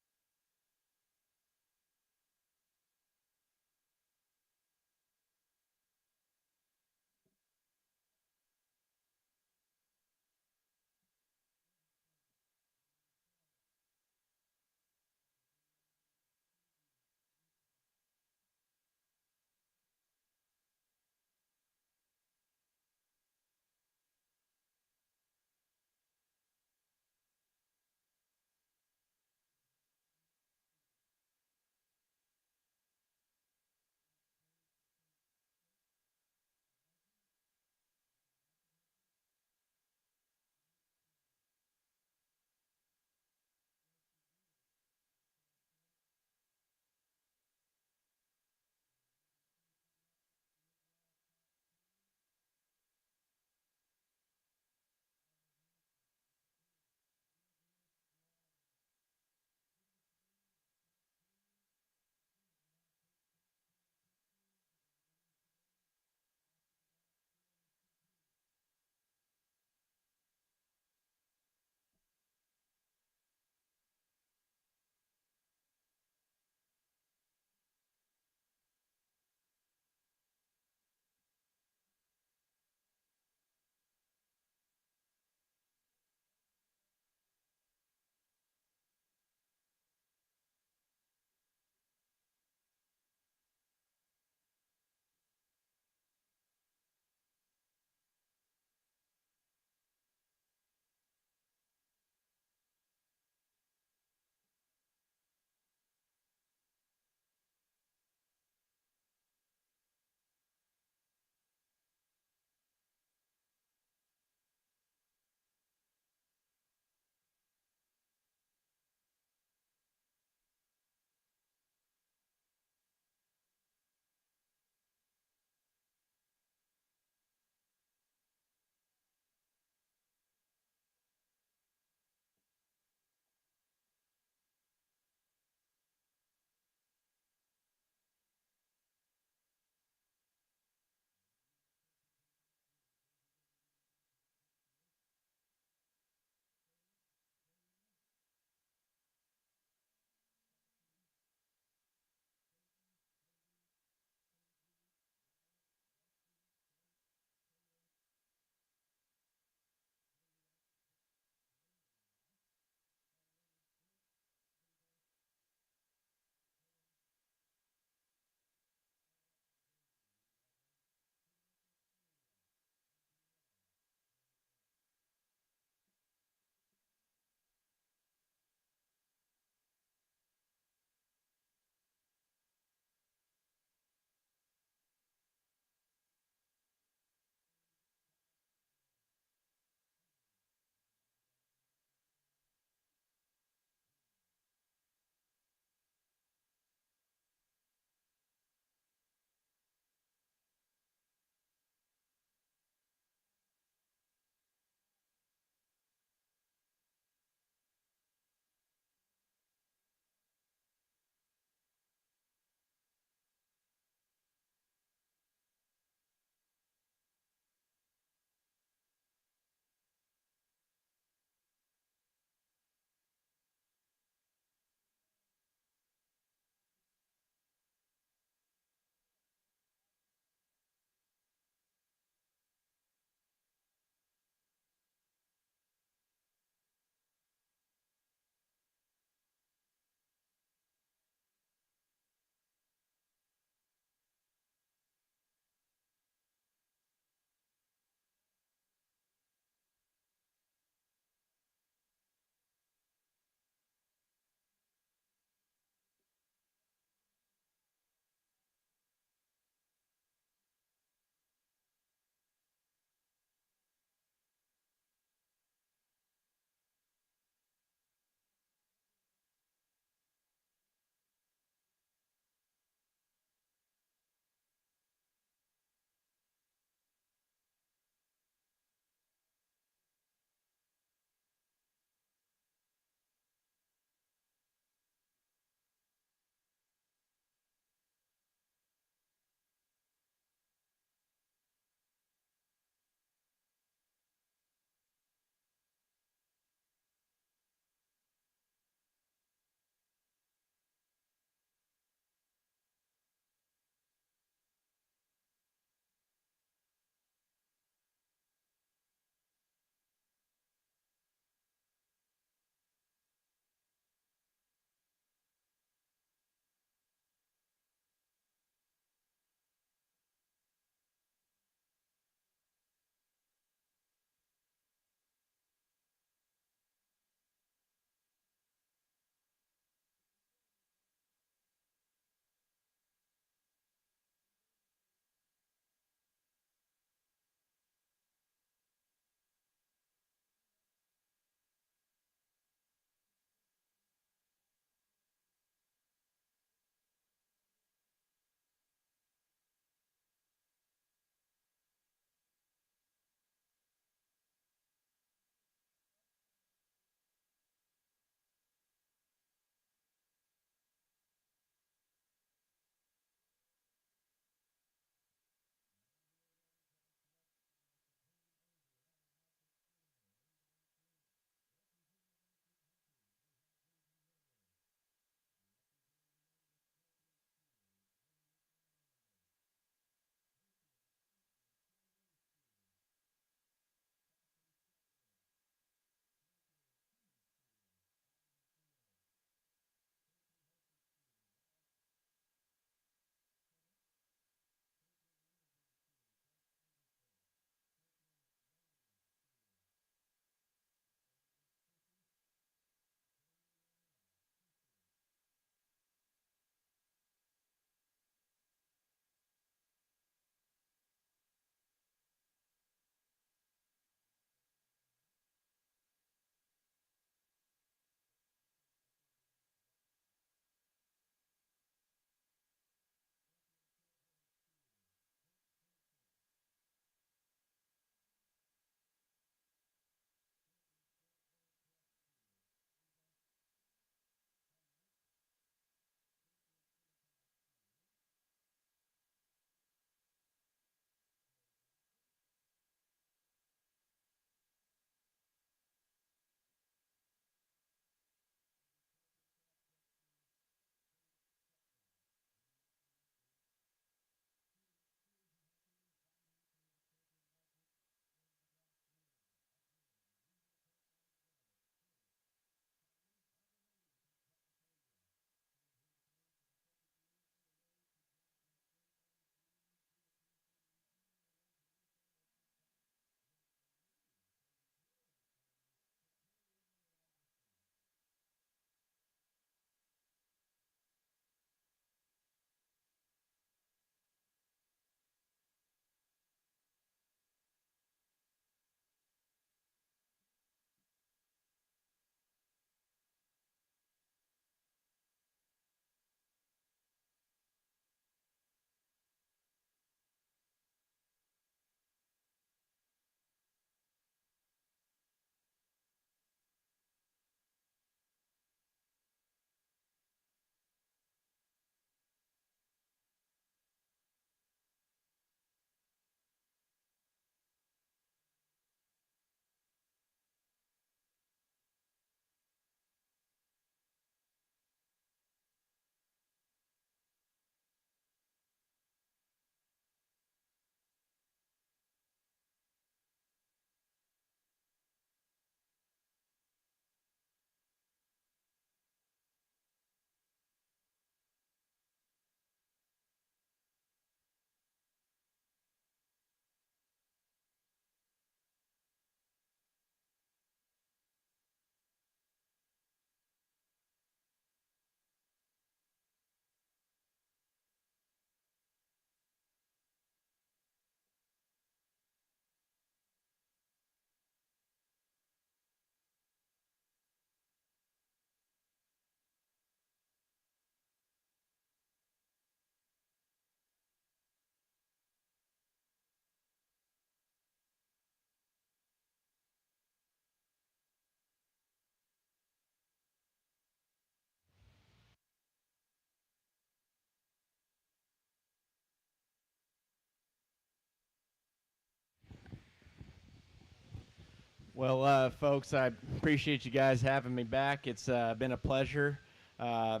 Well, folks, I appreciate you guys having me back. It's been a pleasure. I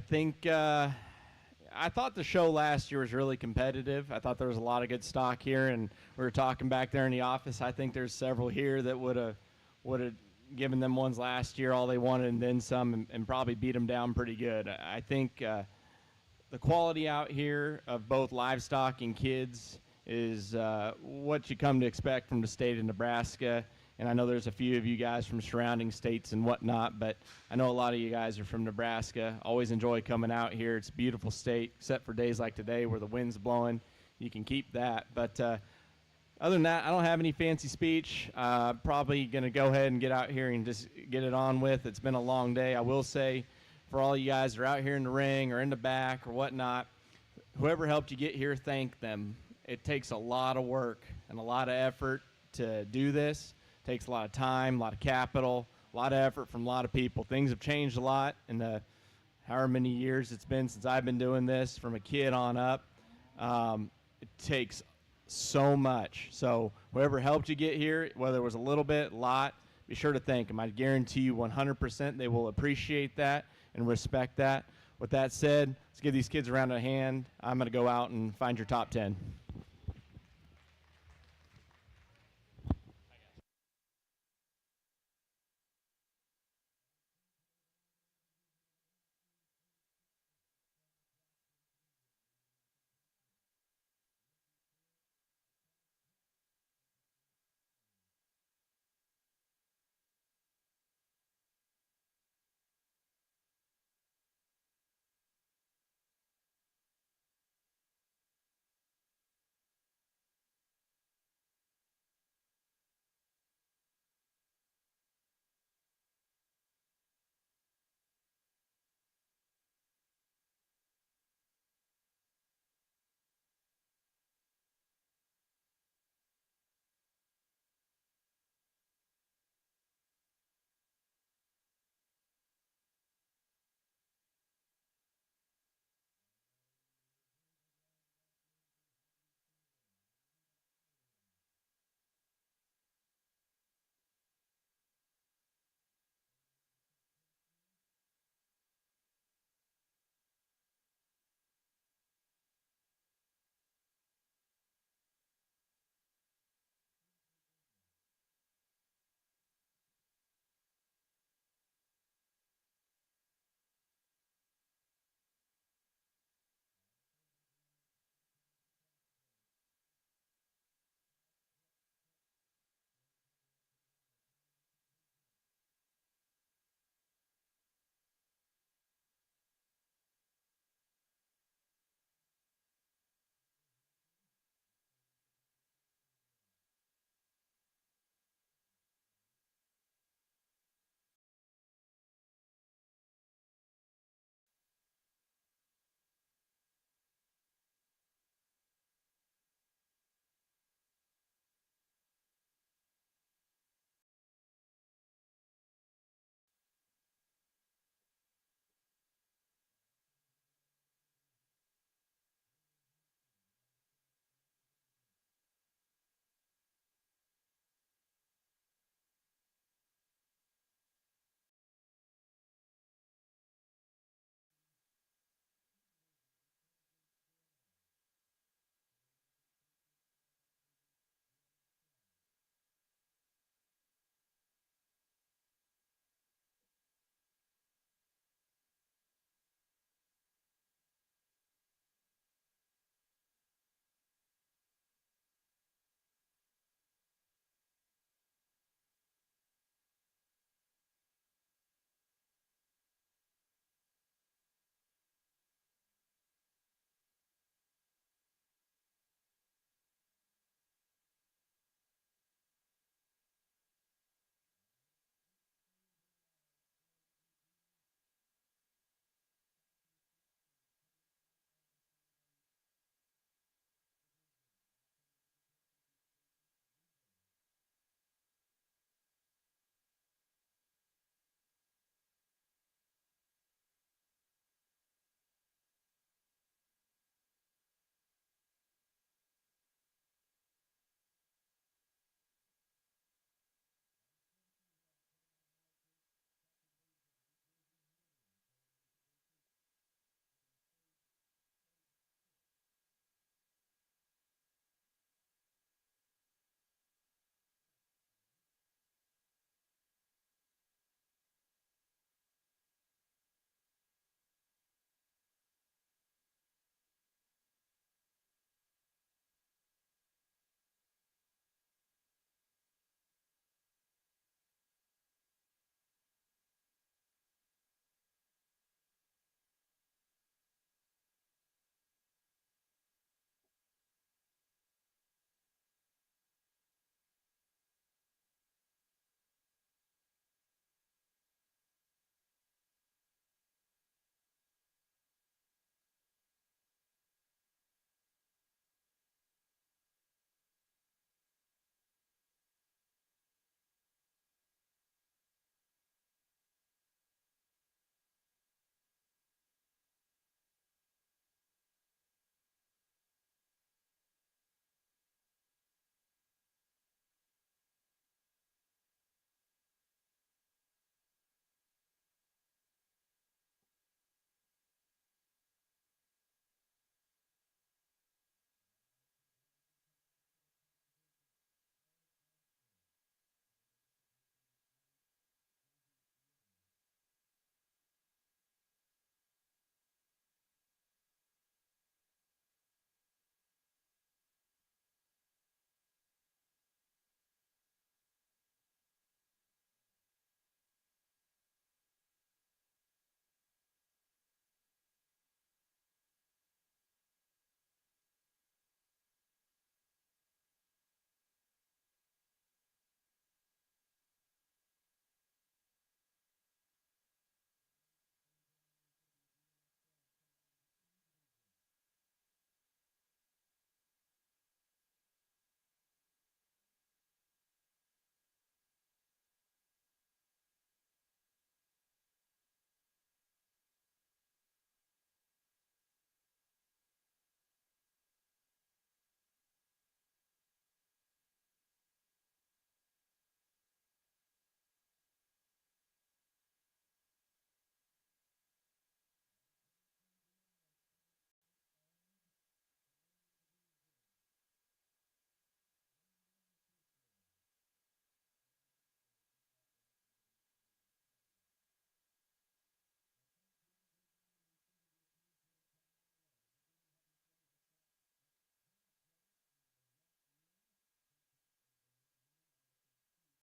think I thought the show last year was really competitive. I thought there was a lot of good stock here, and we were talking back there in the office. I think there's several here that would have given them ones last year all they wanted and then some, and probably beat them down pretty good. I think the quality out here of both livestock and kids is what you come to expect from the state of Nebraska. And I know there's a few of you guys from surrounding states and whatnot, but I know a lot of you guys are from Nebraska. Always enjoy coming out here. It's a beautiful state, except for days like today where the wind's blowing. You can keep that. But other than that, I don't have any fancy speech. Probably going to go ahead and get out here and just get it on with. It's been a long day. I will say, for all you guys that are out here in the ring or in the back or whatnot, whoever helped you get here, thank them. It takes a lot of work and a lot of effort to do this. It takes a lot of time, a lot of capital, a lot of effort from a lot of people. Things have changed a lot in the however many years it's been since I've been doing this, from a kid on up. It takes so much. So whoever helped you get here, whether it was a little bit, a lot, be sure to thank them. I guarantee you 100% they will appreciate that and respect that. With that said, let's give these kids a round of hand. I'm going to go out and find your top 10.